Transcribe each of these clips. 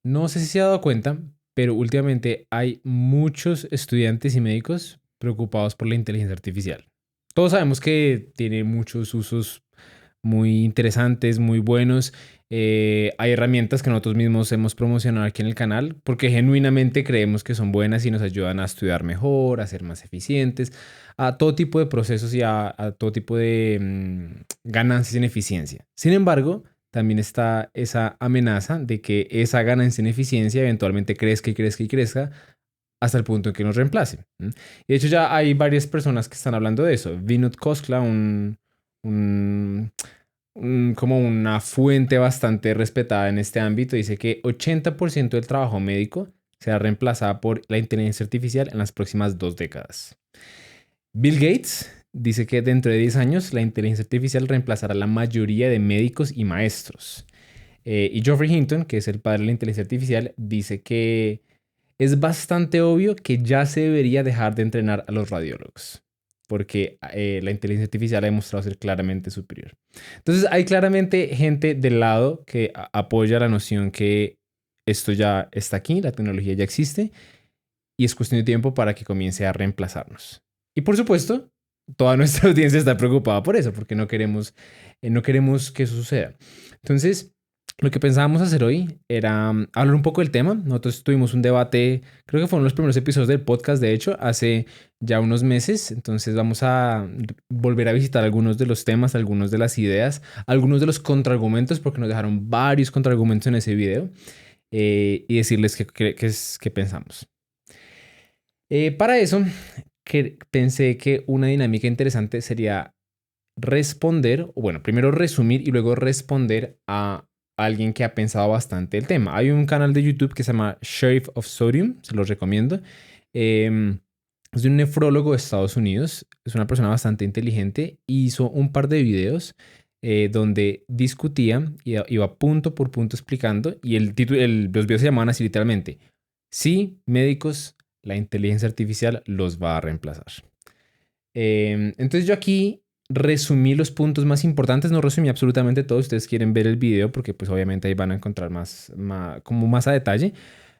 No sé si se ha dado cuenta, pero últimamente hay muchos estudiantes y médicos preocupados por la inteligencia artificial. Todos sabemos que tiene muchos usos muy interesantes, muy buenos. Hay herramientas que nosotros mismos hemos promocionado aquí en el canal porque genuinamente creemos que son buenas y nos ayudan a estudiar mejor, a ser más eficientes, a todo tipo de procesos y a todo tipo de ganancias en eficiencia. Sin embargo, también está esa amenaza de que esa ganancia en eficiencia eventualmente crezca y crezca y crezca hasta el punto en que nos reemplace. Y de hecho ya hay varias personas que están hablando de eso. Vinod Khosla, un como una fuente bastante respetada en este ámbito, dice que 80% del trabajo médico será reemplazada por la inteligencia artificial en las próximas 2 décadas. Bill Gates dice que dentro de 10 años la inteligencia artificial reemplazará la mayoría de médicos y maestros. Y Geoffrey Hinton, que es el padre de la inteligencia artificial, dice que es bastante obvio que ya se debería dejar de entrenar a los radiólogos, porque la inteligencia artificial ha demostrado ser claramente superior. Entonces hay claramente gente del lado que apoya la noción que esto ya está aquí, la tecnología ya existe y es cuestión de tiempo para que comience a reemplazarnos. Y por supuesto, toda nuestra audiencia está preocupada por eso, porque no queremos que eso suceda. Entonces, lo que pensábamos hacer hoy era hablar un poco del tema. Nosotros tuvimos un debate, creo que fueron los primeros episodios del podcast, de hecho, hace ya unos meses. Entonces vamos a volver a visitar algunos de los temas, algunos de las ideas, algunos de los contraargumentos, porque nos dejaron varios contraargumentos en ese video, y decirles qué pensamos. Para eso, que pensé que una dinámica interesante sería responder, o bueno, primero resumir y luego responder a alguien que ha pensado bastante el tema. Hay un canal de YouTube que se llama Sheriff of Sodium, se los recomiendo. Es de un nefrólogo de Estados Unidos, es una persona bastante inteligente, hizo un par de videos donde discutía y iba punto por punto explicando, y los videos se llamaban así literalmente: sí, médicos, la inteligencia artificial los va a reemplazar. Entonces yo aquí resumí los puntos más importantes, no resumí absolutamente todo. Ustedes quieren ver el video porque pues obviamente ahí van a encontrar como más a detalle.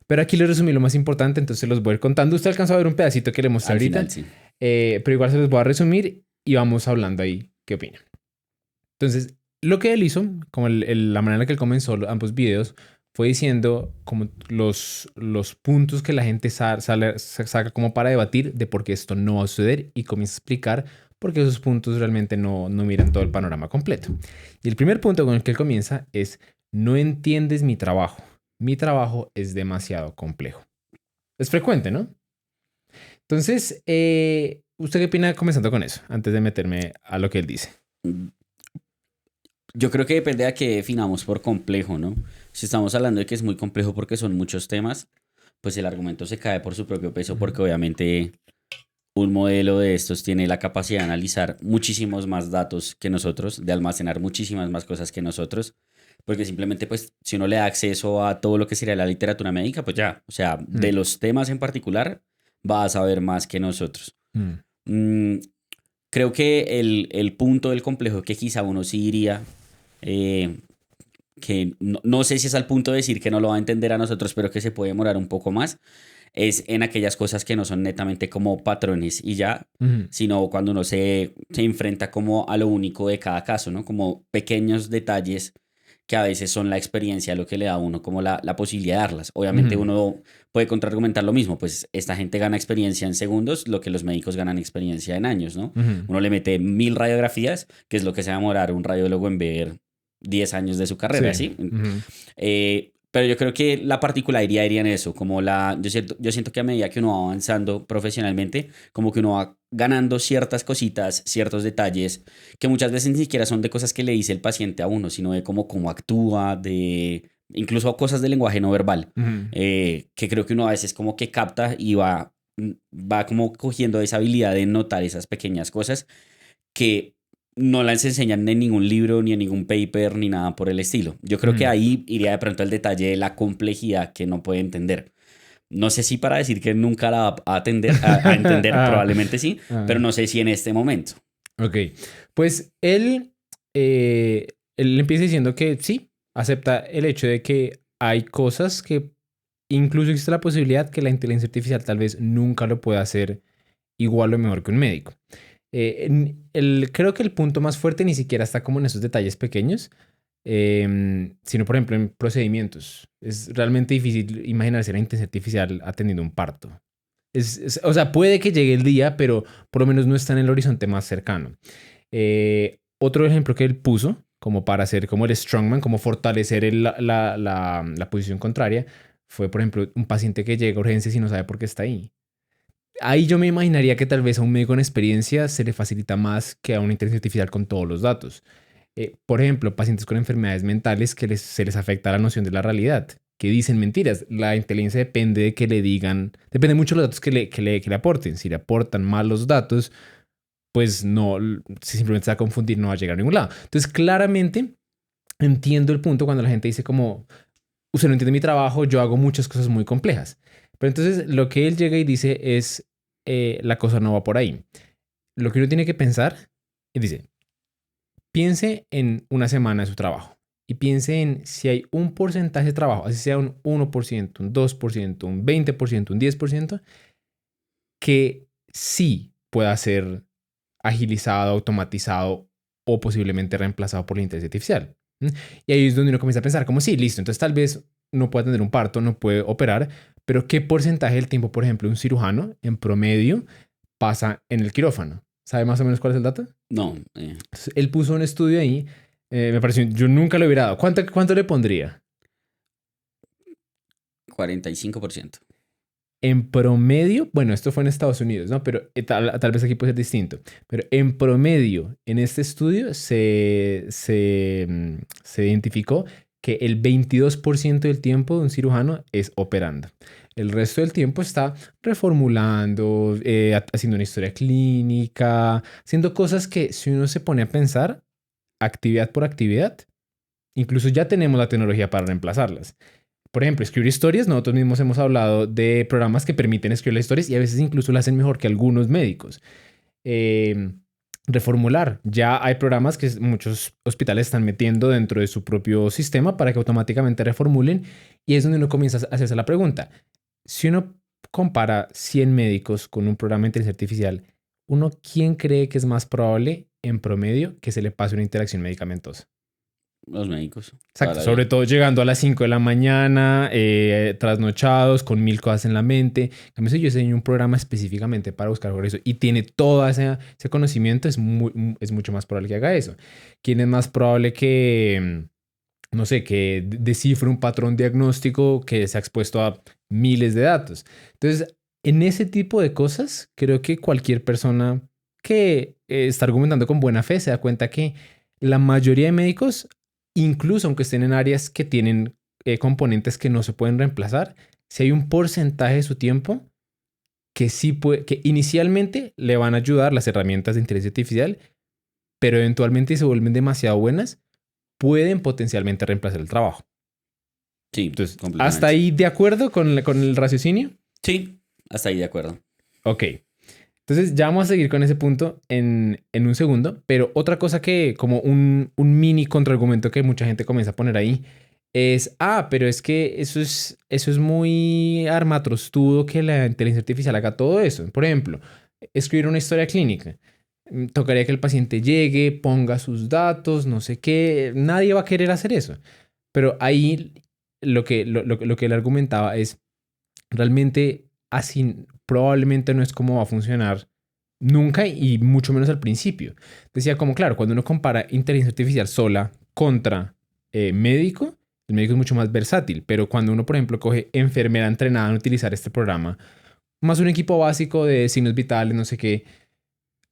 Pero aquí les resumí lo más importante, entonces los voy a ir contando. Usted alcanzó a ver un pedacito que le mostré Al ahorita, final, sí. pero igual se los voy a resumir y vamos hablando ahí qué opina. Entonces, lo que él hizo, como la manera en la que él comenzó ambos videos, fue diciendo como los puntos que la gente saca como para debatir de por qué esto no va a suceder y comienza a explicar por qué esos puntos realmente no miran todo el panorama completo. Y el primer punto con el que él comienza es: no entiendes mi trabajo. Mi trabajo es demasiado complejo. Es frecuente, ¿no? Entonces, ¿usted qué opina comenzando con eso, antes de meterme a lo que él dice? Yo creo que depende de a qué definamos por complejo, ¿no? Si estamos hablando de que es muy complejo porque son muchos temas, pues el argumento se cae por su propio peso Ujú. porque obviamente un modelo de estos tiene la capacidad de analizar muchísimos más datos que nosotros, de almacenar muchísimas más cosas que nosotros, porque simplemente pues si uno le da acceso a todo lo que sería la literatura médica, pues ya, o sea, de Mm, los temas en particular va a saber más que nosotros. mm, Mm, Creo que el punto del complejo que quizá uno sí diría, eh, que no sé si es al punto de decir que no lo va a entender a nosotros, pero que se puede demorar un poco más, es en aquellas cosas que no son netamente como patrones y ya, ujú, sino cuando uno se enfrenta como a lo único de cada caso, ¿no? Como pequeños detalles que a veces son la experiencia lo que le da a uno como la posibilidad de darlas. Obviamente ujú, uno puede contraargumentar lo mismo, pues esta gente gana experiencia en segundos, lo que los médicos ganan experiencia en años, ¿no? ujú, Uno le mete 1000 radiografías, que es lo que se va a demorar un radiólogo en ver 10 años de su carrera, sí. ¿sí? Ujú, Pero yo creo que la particularidad iría en eso, como yo siento que a medida que uno va avanzando profesionalmente, como que uno va ganando ciertas cositas, ciertos detalles, que muchas veces ni siquiera son de cosas que le dice el paciente a uno, sino de cómo actúa, de incluso cosas de lenguaje no verbal, ujú, que creo que uno a veces como que capta y va como cogiendo esa habilidad de notar esas pequeñas cosas que no las enseñan en ningún libro, ni en ningún paper, ni nada por el estilo. Yo creo que ujú. ahí iría de pronto el detalle de la complejidad que no puede entender. No sé si para decir que nunca la va a entender, Ah, probablemente sí, pero ah, no sé si en este momento. ok. Pues él empieza diciendo que sí, acepta el hecho de que hay cosas que incluso existe la posibilidad que la inteligencia artificial tal vez nunca lo pueda hacer igual o mejor que un médico. Creo que el punto más fuerte ni siquiera está como en esos detalles pequeños, sino por ejemplo en procedimientos. Es realmente difícil imaginarse la inteligencia artificial atendiendo un parto. O sea, puede que llegue el día, pero por lo menos no está en el horizonte más cercano. Otro ejemplo que él puso, como para hacer como el strongman, como fortalecer la posición contraria, fue, por ejemplo, un paciente que llega a urgencias y no sabe por qué está ahí. Ahí yo me imaginaría que tal vez a un médico en experiencia se le facilita más que a una inteligencia artificial con todos los datos. Por ejemplo, pacientes con enfermedades mentales que se les afecta la noción de la realidad, que dicen mentiras. La inteligencia depende de que le digan, depende mucho de los datos que le aporten. Si le aportan malos datos, pues no, si simplemente se va a confundir, no va a llegar a ningún lado. Entonces, claramente entiendo el punto cuando la gente dice como, usted no entiende mi trabajo, yo hago muchas cosas muy complejas. Pero entonces lo que él llega y dice es, la cosa no va por ahí. Lo que uno tiene que pensar, y dice, piense en una semana de su trabajo y piense en si hay un porcentaje de trabajo, así sea un 1%, un 2%, un 20%, un 10%, que sí pueda ser agilizado, automatizado o posiblemente reemplazado por la inteligencia artificial. Y ahí es donde uno comienza a pensar como sí, listo, entonces tal vez no puede tener un parto, no puede operar, pero ¿qué porcentaje del tiempo, por ejemplo, un cirujano en promedio pasa en el quirófano? ¿Sabe más o menos cuál es el dato? No. Entonces, él puso un estudio ahí, me pareció, yo nunca lo hubiera dado. ¿Cuánto le pondría? 45%. En promedio, bueno, esto fue en Estados Unidos, ¿no? Pero tal vez aquí puede ser distinto. Pero en promedio, en este estudio se identificó que el 22% del tiempo de un cirujano es operando. El resto del tiempo está reformulando, haciendo una historia clínica, haciendo cosas que si uno se pone a pensar, actividad por actividad, incluso ya tenemos la tecnología para reemplazarlas. Por ejemplo, escribir historias, nosotros mismos hemos hablado de programas que permiten escribir las historias y a veces incluso lo hacen mejor que algunos médicos. Eh, Reformular, ya hay programas que muchos hospitales están metiendo dentro de su propio sistema para que automáticamente reformulen y es donde uno comienza a hacerse la pregunta. Si uno compara 100 médicos con un programa de inteligencia artificial, ¿quién cree que es más probable en promedio que se le pase una interacción medicamentosa? Los médicos. Exacto, sobre todo llegando a las 5 de la mañana, trasnochados, con mil cosas en la mente. En cambio, si yo diseño un programa específicamente para buscar por eso y tiene todo ese conocimiento, es mucho más probable que haga eso. ¿Quién es más probable que, no sé, que descifre un patrón diagnóstico que se ha expuesto a miles de datos? Entonces, en ese tipo de cosas, creo que cualquier persona que está argumentando con buena fe se da cuenta que la mayoría de médicos, incluso aunque estén en áreas que tienen componentes que no se pueden reemplazar, si hay un porcentaje de su tiempo que sí puede, que inicialmente le van a ayudar las herramientas de inteligencia artificial, pero eventualmente si se vuelven demasiado buenas, pueden potencialmente reemplazar el trabajo. Sí, entonces, completamente. ¿hasta ahí de acuerdo con el raciocinio? Sí, hasta ahí de acuerdo. Ok. Entonces ya vamos a seguir con ese punto en un segundo, pero otra cosa que como un mini contraargumento que mucha gente comienza a poner ahí es, pero es que eso es muy armatrostudo que la inteligencia artificial haga todo eso. Por ejemplo, escribir una historia clínica. Tocaría que el paciente llegue, ponga sus datos, no sé qué, nadie va a querer hacer eso. Pero ahí lo que él argumentaba es, realmente así probablemente no es como va a funcionar nunca y mucho menos al principio. Decía como, claro, cuando uno compara inteligencia artificial sola contra médico, el médico es mucho más versátil, pero cuando uno, por ejemplo, coge enfermera entrenada en utilizar este programa, más un equipo básico de signos vitales, no sé qué,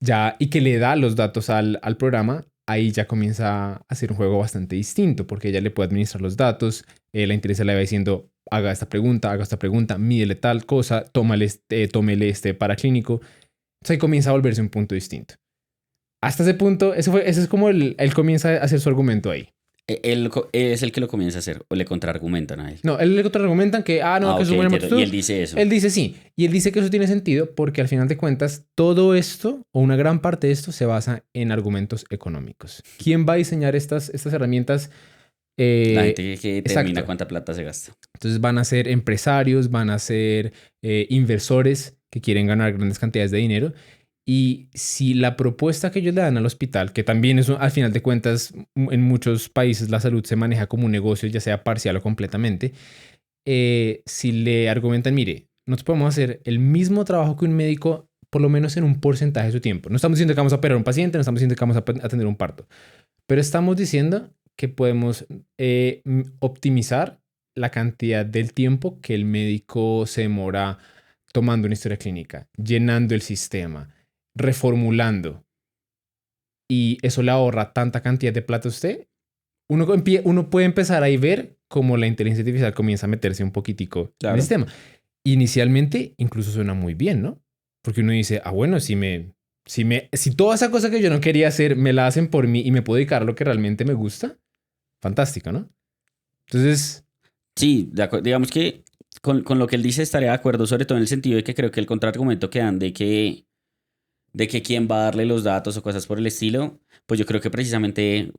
ya, y que le da los datos al programa, ahí ya comienza a hacer un juego bastante distinto, porque ella le puede administrar los datos, la inteligencia le va diciendo, haga esta pregunta, mídele tal cosa, tómele este paraclínico. Entonces ahí comienza a volverse un punto distinto. Hasta ese punto, ese es como él comienza a hacer su argumento ahí. Él es el que lo comienza a hacer o le contraargumentan a él. No, él le contraargumentan que, no, que eso es ok, buena entiendo. Y él dice eso. Él dice sí. Y él dice que eso tiene sentido porque al final de cuentas, todo esto o una gran parte de esto se basa en argumentos económicos. ¿Quién va a diseñar estas herramientas? La Eh, gente que determina exacto. cuánta plata se gasta. Entonces van a ser empresarios, van a ser inversores que quieren ganar grandes cantidades de dinero. Y si la propuesta que ellos le dan al hospital, que también es, al final de cuentas, en muchos países la salud se maneja como un negocio, ya sea parcial o completamente, si le argumentan, mire, nosotros podemos hacer el mismo trabajo que un médico, por lo menos en un porcentaje de su tiempo. No estamos diciendo que vamos a operar a un paciente, no estamos diciendo que vamos a atender un parto, pero estamos diciendo que podemos optimizar la cantidad del tiempo que el médico se demora tomando una historia clínica, llenando el sistema, reformulando. Y eso le ahorra tanta cantidad de plata a usted. Uno puede empezar ahí ver cómo la inteligencia artificial comienza a meterse un poquitico en el Claro. sistema. Inicialmente incluso suena muy bien, ¿no? Porque uno dice, bueno, si toda esa cosa que yo no quería hacer me la hacen por mí y me puedo dedicar a lo que realmente me gusta, fantástico, ¿no? Entonces, Sí, digamos que con lo que él dice estaría de acuerdo, sobre todo en el sentido de que creo que el contraargumento que dan de que quién va a darle los datos o cosas por el estilo, pues yo creo que precisamente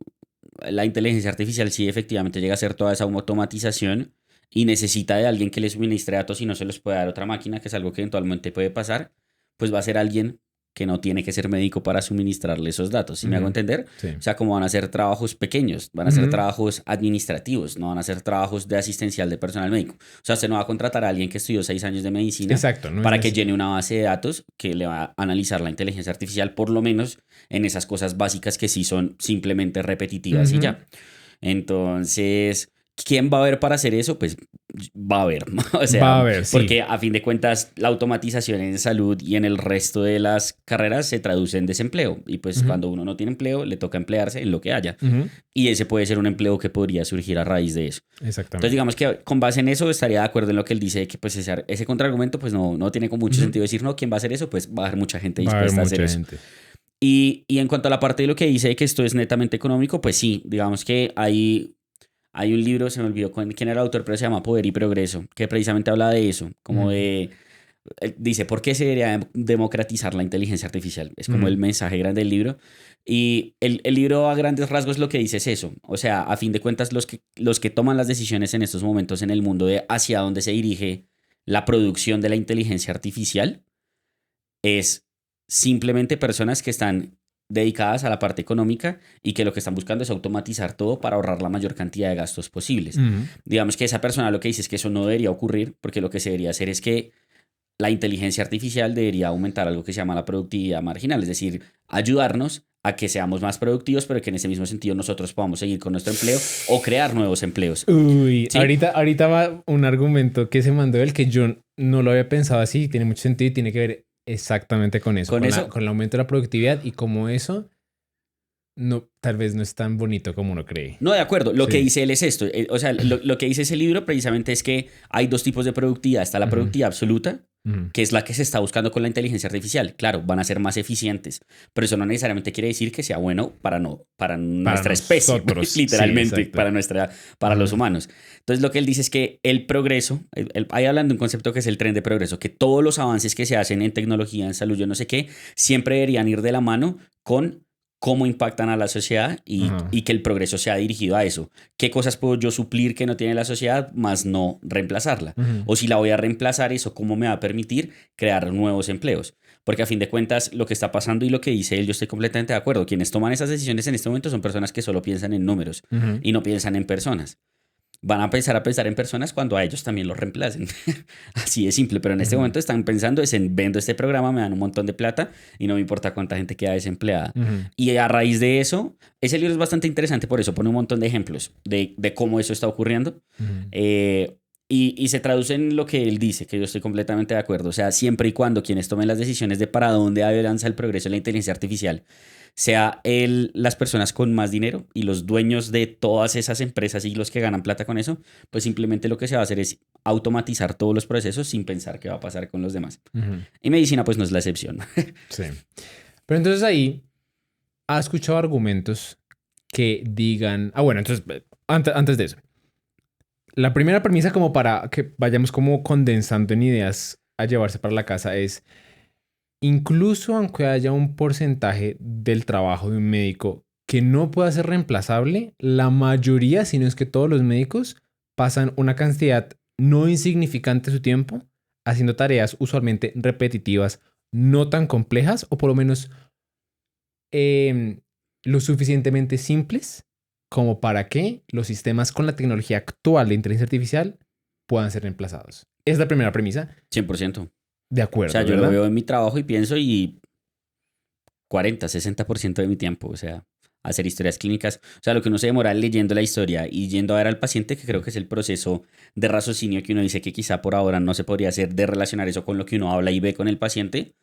la inteligencia artificial sí efectivamente llega a hacer toda esa automatización y necesita de alguien que le suministre datos y no se los puede dar otra máquina, que es algo que eventualmente puede pasar, pues va a ser alguien que no tiene que ser médico para suministrarle esos datos, ¿sí me hago entender? sí. O sea, como van a ser trabajos pequeños, van a ser trabajos administrativos, no van a ser trabajos de asistencial de personal médico. O sea, usted no va a contratar a alguien que estudió 6 años de medicina Exacto, no es para que llene una base de datos que le va a analizar la inteligencia artificial, por lo menos en esas cosas básicas que sí son simplemente repetitivas y ya. Entonces, ¿quién va a haber para hacer eso? Pues va a haber, ¿no? O Va sea, a haber, sí. porque a fin de cuentas la automatización en salud y en el resto de las carreras se traduce en desempleo. Y pues cuando uno no tiene empleo, le toca emplearse en lo que haya. Y ese puede ser un empleo que podría surgir a raíz de eso. Entonces, Exactamente. digamos que con base en eso estaría de acuerdo en lo que él dice, que pues ese contraargumento pues no tiene con mucho sentido decir, no, ¿quién va a hacer eso? Pues va a haber mucha gente Va a haber dispuesta a hacer mucha eso. gente. Y en cuanto a la parte de lo que dice de que esto es netamente económico, pues sí, digamos que hay un libro, se me olvidó quién era el autor, pero se llama Poder y Progreso, que precisamente habla de eso, como de, dice, ¿por qué se debería democratizar la inteligencia artificial? Es como el mensaje grande del libro. Y el libro a grandes rasgos lo que dice es eso, o sea, a fin de cuentas los que toman las decisiones en estos momentos en el mundo de hacia dónde se dirige la producción de la inteligencia artificial es simplemente personas que están dedicadas a la parte económica y que lo que están buscando es automatizar todo para ahorrar la mayor cantidad de gastos posibles. Digamos que esa persona lo que dice es que eso no debería ocurrir porque lo que se debería hacer es que la inteligencia artificial debería aumentar algo que se llama la productividad marginal, es decir, ayudarnos a que seamos más productivos, pero que en ese mismo sentido nosotros podamos seguir con nuestro empleo o crear nuevos empleos. Uy, ¿Sí? ahorita va un argumento que se mandó él que yo no lo había pensado así, tiene mucho sentido y tiene que ver exactamente con eso, con el aumento de la productividad y como eso no, tal vez no es tan bonito como uno cree. No, de acuerdo. Lo Sí. que dice él es esto. O sea, lo que dice ese libro precisamente es que hay dos tipos de productividad. Está la productividad absoluta, que es la que se está buscando con la inteligencia artificial. Claro, van a ser más eficientes, pero eso no necesariamente quiere decir que sea bueno para nuestra especie, nosotros. literalmente, Sí, exacto. para los humanos. Entonces, lo que él dice es que el progreso, ahí hablan de un concepto que es el tren de progreso, que todos los avances que se hacen en tecnología, en salud, yo no sé qué, siempre deberían ir de la mano con cómo impactan a la sociedad y que el progreso sea dirigido a eso. ¿Qué cosas puedo yo suplir que no tiene la sociedad, más no reemplazarla? O si la voy a reemplazar, eso cómo me va a permitir crear nuevos empleos. Porque a fin de cuentas, lo que está pasando y lo que dice él, yo estoy completamente de acuerdo. Quienes toman esas decisiones en este momento son personas que solo piensan en números y no piensan en personas. Van a empezar a pensar en personas cuando a ellos también los reemplacen. Así de simple, pero en este momento están pensando es en vendo este programa, me dan un montón de plata y no me importa cuánta gente queda desempleada. Y a raíz de eso, ese libro es bastante interesante, por eso pone un montón de ejemplos de cómo eso está ocurriendo. Y se traduce en lo que él dice, que yo estoy completamente de acuerdo. O sea, siempre y cuando quienes tomen las decisiones de para dónde avanza el progreso de la inteligencia artificial sea las personas con más dinero y los dueños de todas esas empresas y los que ganan plata con eso, pues simplemente lo que se va a hacer es automatizar todos los procesos sin pensar qué va a pasar con los demás. Y medicina pues no es la excepción. Sí. Pero entonces ahí, ¿ha escuchado argumentos que digan... bueno, entonces, antes de eso. La primera premisa como para que vayamos como condensando en ideas a llevarse para la casa es... Incluso aunque haya un porcentaje del trabajo de un médico que no pueda ser reemplazable, la mayoría, si no es que todos los médicos, pasan una cantidad no insignificante de su tiempo haciendo tareas usualmente repetitivas, no tan complejas, o por lo menos lo suficientemente simples como para que los sistemas con la tecnología actual de inteligencia artificial puedan ser reemplazados. Es la primera premisa. 100%. De acuerdo, O sea, yo ¿verdad? lo veo en mi trabajo y pienso y 40, 60% de mi tiempo, o sea, hacer historias clínicas. O sea, lo que uno se demora leyendo la historia y yendo a ver al paciente, que creo que es el proceso de raciocinio que uno dice que quizá por ahora no se podría hacer, de relacionar eso con lo que uno habla y ve con el paciente,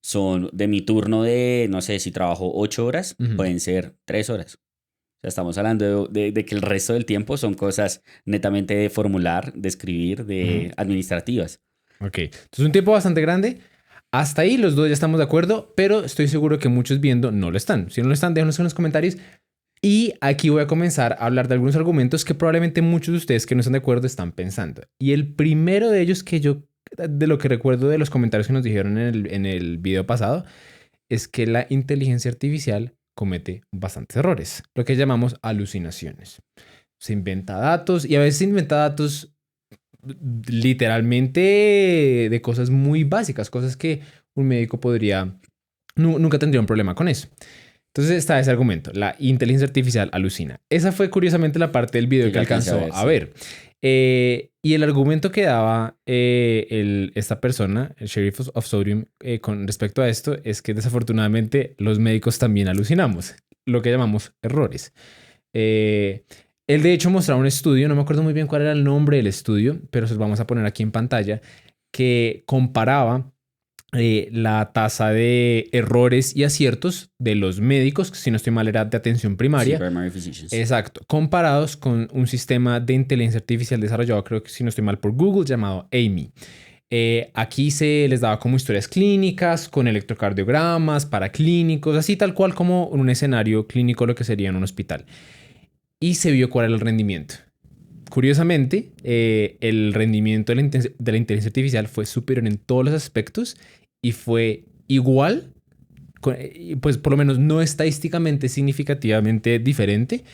son de mi turno de, no sé, si trabajo 8 horas, pueden ser 3 horas. O sea, estamos hablando de que el resto del tiempo son cosas netamente de formular, de escribir, de administrativas. Ok, entonces un tiempo bastante grande. Hasta ahí los dos ya estamos de acuerdo, pero estoy seguro que muchos viendo no lo están. Si no lo están, déjanos en los comentarios. Y aquí voy a comenzar a hablar de algunos argumentos que probablemente muchos de ustedes que no están de acuerdo están pensando. Y el primero de ellos que yo, de lo que recuerdo de los comentarios que nos dijeron en el video pasado, es que la inteligencia artificial comete bastantes errores, lo que llamamos alucinaciones. Se inventa datos y a veces inventa datos literalmente de cosas muy básicas, cosas que un médico podría, nunca tendría un problema con eso. Entonces está ese argumento, la inteligencia artificial alucina. Esa fue curiosamente la parte del video que alcanzó a ver. Y el argumento que daba esta persona, el Sheriff of Sodium, con respecto a esto, es que desafortunadamente los médicos también alucinamos, lo que llamamos errores. Él de hecho mostraba un estudio, no me acuerdo muy bien cuál era el nombre del estudio, pero se los vamos a poner aquí en pantalla, que comparaba la tasa de errores y aciertos de los médicos, que si no estoy mal era de atención primaria. Sí, primary physicians. Exacto, comparados con un sistema de inteligencia artificial desarrollado, creo que si no estoy mal, por Google, llamado Amy. Aquí se les daba como historias clínicas, con electrocardiogramas para clínicos, así tal cual como en un escenario clínico, lo que sería en un hospital. Y se vio cuál era el rendimiento. Curiosamente, el rendimiento de la inteligencia artificial fue superior en todos los aspectos y fue igual, pues por lo menos no estadísticamente significativamente diferente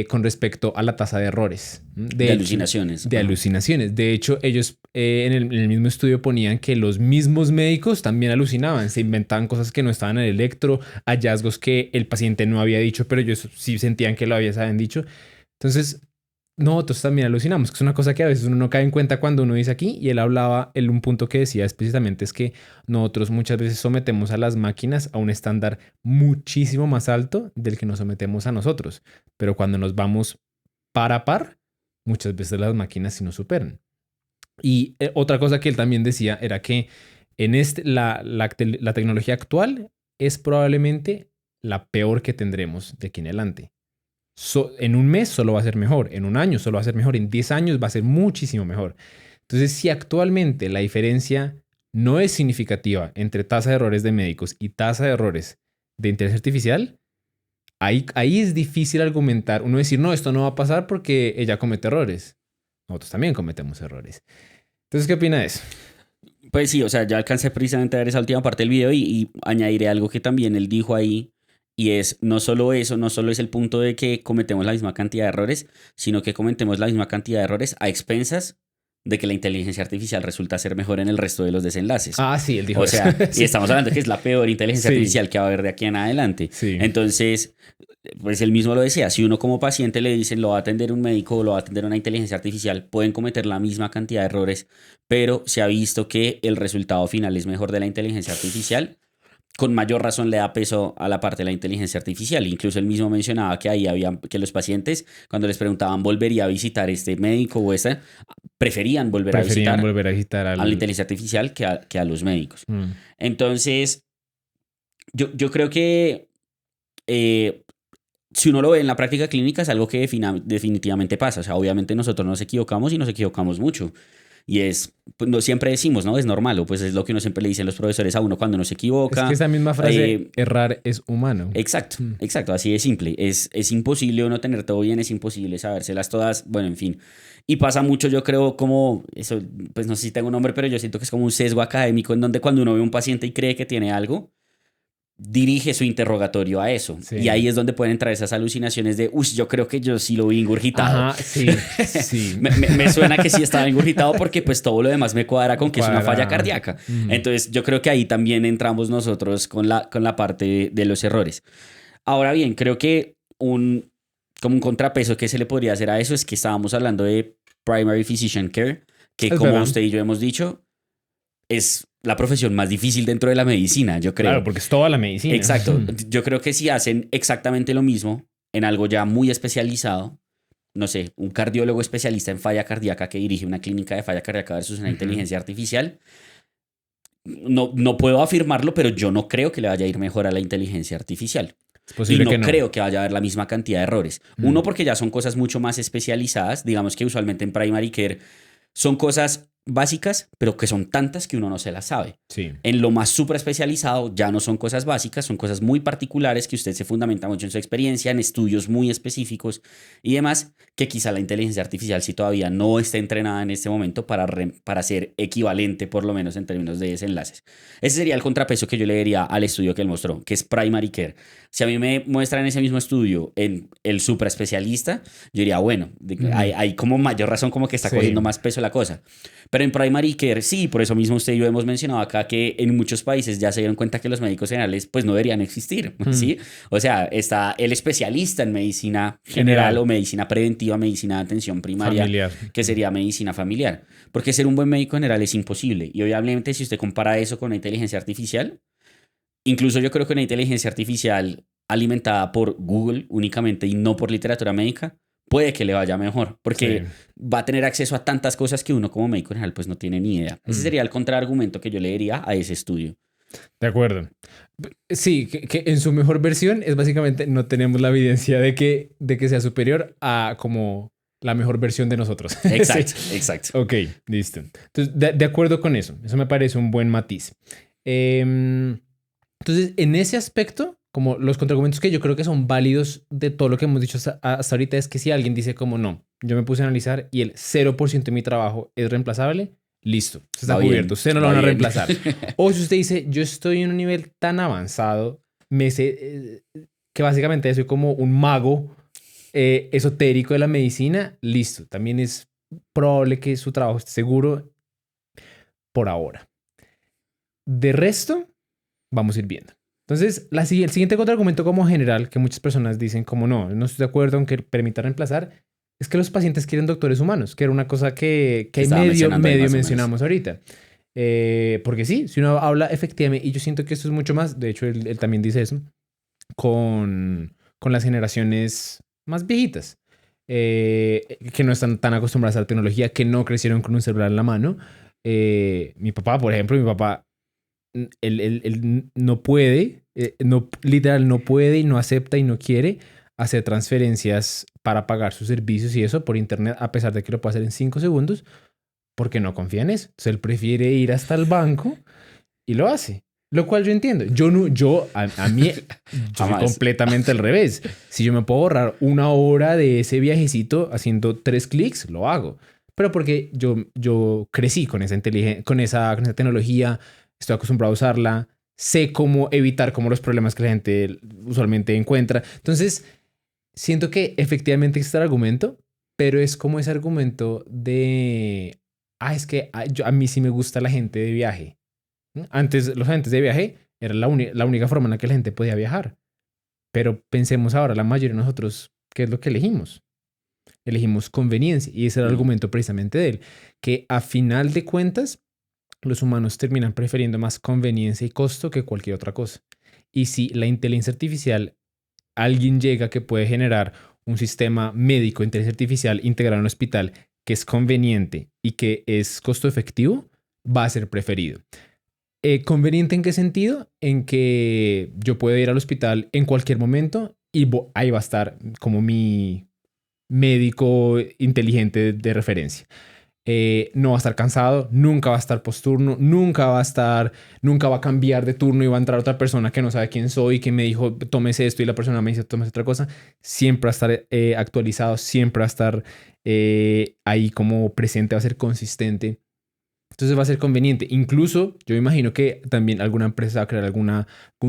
con respecto a la tasa de errores. De alucinaciones. De alucinaciones. De hecho, ellos en el mismo estudio ponían que los mismos médicos también alucinaban, se inventaban cosas que no estaban en el electro, hallazgos que el paciente no había dicho, pero ellos sí sentían que lo habían dicho. Entonces, nosotros también alucinamos, que es una cosa que a veces uno no cae en cuenta cuando uno dice aquí, y él hablaba, un punto que decía explícitamente es que nosotros muchas veces sometemos a las máquinas a un estándar muchísimo más alto del que nos sometemos a nosotros, pero cuando nos vamos par a par, muchas veces las máquinas sí nos superan. Y otra cosa que él también decía era que en la tecnología actual es probablemente la peor que tendremos de aquí en adelante. En un mes solo va a ser mejor, en un año solo va a ser mejor, en 10 años va a ser muchísimo mejor. Entonces, si actualmente la diferencia no es significativa entre tasa de errores de médicos y tasa de errores de inteligencia artificial, ahí es difícil argumentar, uno decir, no, esto no va a pasar porque ella comete errores. Nosotros también cometemos errores. Entonces, ¿qué opina de eso? Pues sí, o sea, ya alcancé precisamente a ver esa última parte del video y añadiré algo que también él dijo ahí. Y es no solo eso, no solo es el punto de que cometemos la misma cantidad de errores, sino que cometemos la misma cantidad de errores a expensas de que la inteligencia artificial resulta ser mejor en el resto de los desenlaces. Ah, sí, él dijo o sea, eso. Y estamos hablando de que es la peor inteligencia Sí. artificial que va a haber de aquí en adelante. Sí. Entonces, pues él mismo lo decía, si uno como paciente le dicen lo va a atender un médico o lo va a atender una inteligencia artificial, pueden cometer la misma cantidad de errores, pero se ha visto que el resultado final es mejor de la inteligencia artificial. Con mayor razón le da peso a la parte de la inteligencia artificial. Incluso él mismo mencionaba que ahí había que los pacientes, cuando les preguntaban volvería a visitar este médico o esta, preferían volver a visitar a la inteligencia artificial que a los médicos. Entonces, yo creo que si uno lo ve en la práctica clínica es algo que definitivamente pasa. O sea, obviamente nosotros nos equivocamos y nos equivocamos mucho. Y pues no siempre decimos, ¿no? Es normal, o pues es lo que uno siempre le dicen los profesores a uno cuando uno se equivoca. Es que esa misma frase, errar es humano. Exacto, exacto, así de simple. Es imposible uno tener todo bien, es imposible sabérselas todas, bueno, en fin. Y pasa mucho, yo creo, como, eso, pues no sé si tengo un nombre, pero yo siento que es como un sesgo académico en donde cuando uno ve a un paciente y cree que tiene algo, dirige su interrogatorio a eso. Sí. Y ahí es donde pueden entrar esas alucinaciones de, uy, yo creo que yo sí lo vi ingurgitado. Ajá, sí, sí. Me suena que sí estaba ingurgitado porque pues todo lo demás me cuadra con que es una falla Cuadra. cardíaca. Ujú. Entonces yo creo que ahí también entramos nosotros con la parte de los errores. Ahora bien, creo que como un contrapeso que se le podría hacer a eso es que estábamos hablando de primary physician care, que Es como verdad. usted y yo hemos dicho, es la profesión más difícil dentro de la medicina, yo creo. Claro, porque es toda la medicina. Exacto. Ujú. Yo creo que si hacen exactamente lo mismo en algo ya muy especializado, no sé, un cardiólogo especialista en falla cardíaca que dirige una clínica de falla cardíaca versus una Ujú. inteligencia artificial, no puedo afirmarlo, pero yo no creo que le vaya a ir mejor a la inteligencia artificial. Es Y posible no que no. creo que vaya a haber la misma cantidad de errores. Mm. Uno, porque ya son cosas mucho más especializadas. Digamos que usualmente en primary care son cosas básicas, pero que son tantas que uno no se las sabe. Sí. En lo más súper especializado ya no son cosas básicas, son cosas muy particulares que usted se fundamenta mucho en su experiencia, en estudios muy específicos y demás, que quizá la inteligencia artificial sí todavía no está entrenada en este momento para ser equivalente, por lo menos en términos de desenlaces. Ese sería el contrapeso que yo le diría al estudio que él mostró, que es primary care. Si a mí me muestran ese mismo estudio en el super especialista, yo diría, bueno, hay como mayor razón como que está Sí. cogiendo más peso la cosa. Pero en primary care, sí, por eso mismo usted y yo hemos mencionado acá que en muchos países ya se dieron cuenta que los médicos generales pues no deberían existir, ¿sí? O sea, está el especialista en medicina general o medicina preventiva, medicina de atención primaria, Familiar. que sería medicina familiar. Porque ser un buen médico general es imposible. Y obviamente si usted compara eso con la inteligencia artificial, incluso yo creo que una inteligencia artificial alimentada por Google únicamente y no por literatura médica, puede que le vaya mejor, porque Sí. va a tener acceso a tantas cosas que uno como médico general pues no tiene ni idea. Ese sería el contraargumento que yo le diría a ese estudio. De acuerdo. Sí, que en su mejor versión es básicamente no tenemos la evidencia de que sea superior a como la mejor versión de nosotros. Exacto, Sí. exacto. Ok, listo. Entonces, de acuerdo con eso. Eso me parece un buen matiz. Entonces, en ese aspecto, como los contraargumentos que yo creo que son válidos de todo lo que hemos dicho hasta ahorita es que si alguien dice como no, yo me puse a analizar y el 0% de mi trabajo es reemplazable, listo, usted está Va bien, cubierto, usted no lo va van a bien. reemplazar. O si usted dice, yo estoy en un nivel tan avanzado, me sé que básicamente soy como un mago esotérico de la medicina, listo, también es probable que su trabajo esté seguro por ahora. De resto, vamos a ir viendo. Entonces, el siguiente contraargumento como general, que muchas personas dicen como no estoy de acuerdo en que permita reemplazar, es que los pacientes quieren doctores humanos, que era una cosa que Estaba mencionando ahí medio más o menos. mencionamos ahorita. Porque sí, si uno habla efectivamente, y yo siento que esto es mucho más, de hecho él también dice eso, con las generaciones más viejitas, que no están tan acostumbradas a la tecnología, que no crecieron con un celular en la mano. Mi papá, por ejemplo, él no puede, literal no puede y no acepta y no quiere hacer transferencias para pagar sus servicios y eso por internet, a pesar de que lo puede hacer en 5 segundos, porque no confía en eso. Entonces él prefiere ir hasta el banco y lo hace. Lo cual yo entiendo. A mí, yo soy Jamás. completamente al revés. Si yo me puedo ahorrar 1 hora de ese viajecito haciendo 3 clics, lo hago. Pero porque yo crecí con esa con esa tecnología, estoy acostumbrado a usarla, sé cómo evitar como los problemas que la gente usualmente encuentra. Entonces, siento que efectivamente existe el argumento, pero es como ese argumento de, es que a mí sí me gusta la gente de viaje. Antes, los agentes de viaje era la única forma en la que la gente podía viajar. Pero pensemos ahora, la mayoría de nosotros, ¿qué es lo que elegimos? Elegimos conveniencia. Y ese era el argumento precisamente de él. Que a final de cuentas, los humanos terminan prefiriendo más conveniencia y costo que cualquier otra cosa. Y si la inteligencia artificial, alguien llega que puede generar un sistema médico de inteligencia artificial integrado en un hospital que es conveniente y que es costo efectivo, va a ser preferido. ¿Conveniente en qué sentido? En que yo puedo ir al hospital en cualquier momento y ahí va a estar como mi médico inteligente de referencia. No va a estar cansado, nunca va a estar posturno, nunca va a cambiar de turno y va a entrar otra persona que no sabe quién soy, que me dijo, tómese esto y la persona me dice, tómese otra cosa. Siempre va a estar actualizado, siempre va a estar ahí como presente, va a ser consistente. Entonces va a ser conveniente. Incluso yo imagino que también alguna empresa va a crear algún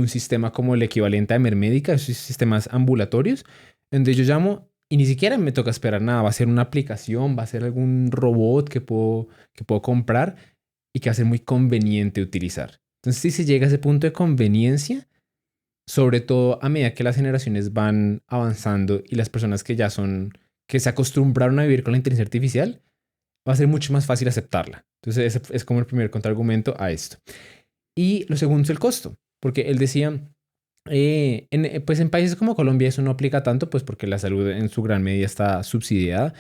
sistema como el equivalente a Emermédica, esos sistemas ambulatorios, donde yo llamo y ni siquiera me toca esperar nada. Va a ser una aplicación, va a ser algún robot que puedo comprar y que va a ser muy conveniente utilizar. Entonces, si se llega a ese punto de conveniencia, sobre todo a medida que las generaciones van avanzando y las personas que se acostumbraron a vivir con la inteligencia artificial, va a ser mucho más fácil aceptarla. Entonces, ese es como el primer contraargumento a esto. Y lo segundo es el costo, porque él decía, pues en países como Colombia eso no aplica tanto, pues porque la salud en su gran medida está subsidiada,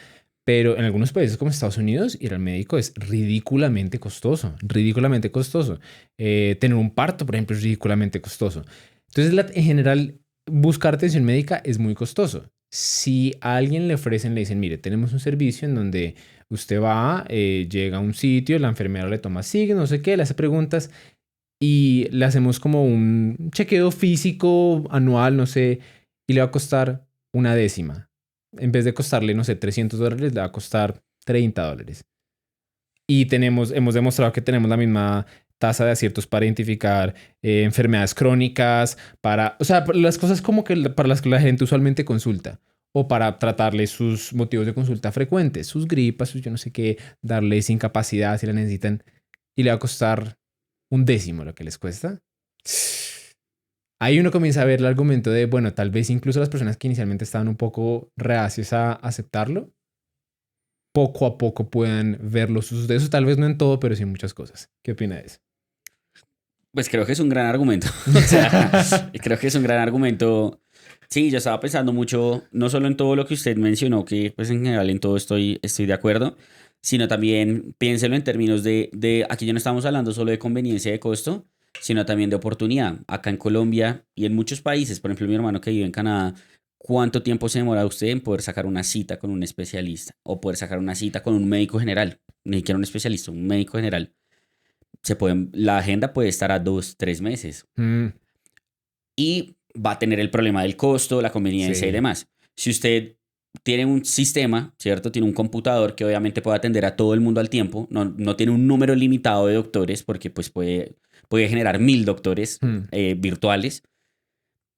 pero en algunos países como Estados Unidos ir al médico es ridículamente costoso, ridículamente costoso. Tener un parto, por ejemplo, es ridículamente costoso. Entonces, en general, buscar atención médica es muy costoso. Si a alguien le ofrecen, le dicen, mire, tenemos un servicio en donde usted va, llega a un sitio, la enfermera le toma signos, no sé qué, le hace preguntas y le hacemos como un chequeo físico anual, no sé, y le va a costar una décima. En vez de costarle, no sé, $300, le va a costar $30. Y hemos demostrado que tenemos la misma tasa de aciertos para identificar enfermedades crónicas, o sea, las cosas como que para las que la gente usualmente consulta, o para tratarle sus motivos de consulta frecuentes, sus gripas, sus yo no sé qué, darles incapacidad si la necesitan, y le va a costar un décimo lo que les cuesta. Ahí uno comienza a ver el argumento de, bueno, tal vez incluso las personas que inicialmente estaban un poco reacios a aceptarlo, poco a poco puedan ver los usos de eso, tal vez no en todo, pero sí en muchas cosas. ¿Qué opina de eso? Pues creo que es un gran argumento. O sea, creo que es un gran argumento. Sí, yo estaba pensando mucho, no solo en todo lo que usted mencionó, que pues en general en todo estoy de acuerdo, sino también piénselo en términos aquí ya no estamos hablando solo de conveniencia y de costo, sino también de oportunidad. Acá en Colombia y en muchos países, por ejemplo mi hermano que vive en Canadá, ¿cuánto tiempo se demora usted en poder sacar una cita con un especialista o poder sacar una cita con un médico general? Ni siquiera un especialista, un médico general. La agenda puede estar a 2, 3 meses. Y va a tener el problema del costo, la conveniencia y Sí. demás. Si usted tiene un sistema, ¿cierto? Tiene un computador que obviamente puede atender a todo el mundo al tiempo, no tiene un número limitado de doctores porque pues puede generar 1000 doctores virtuales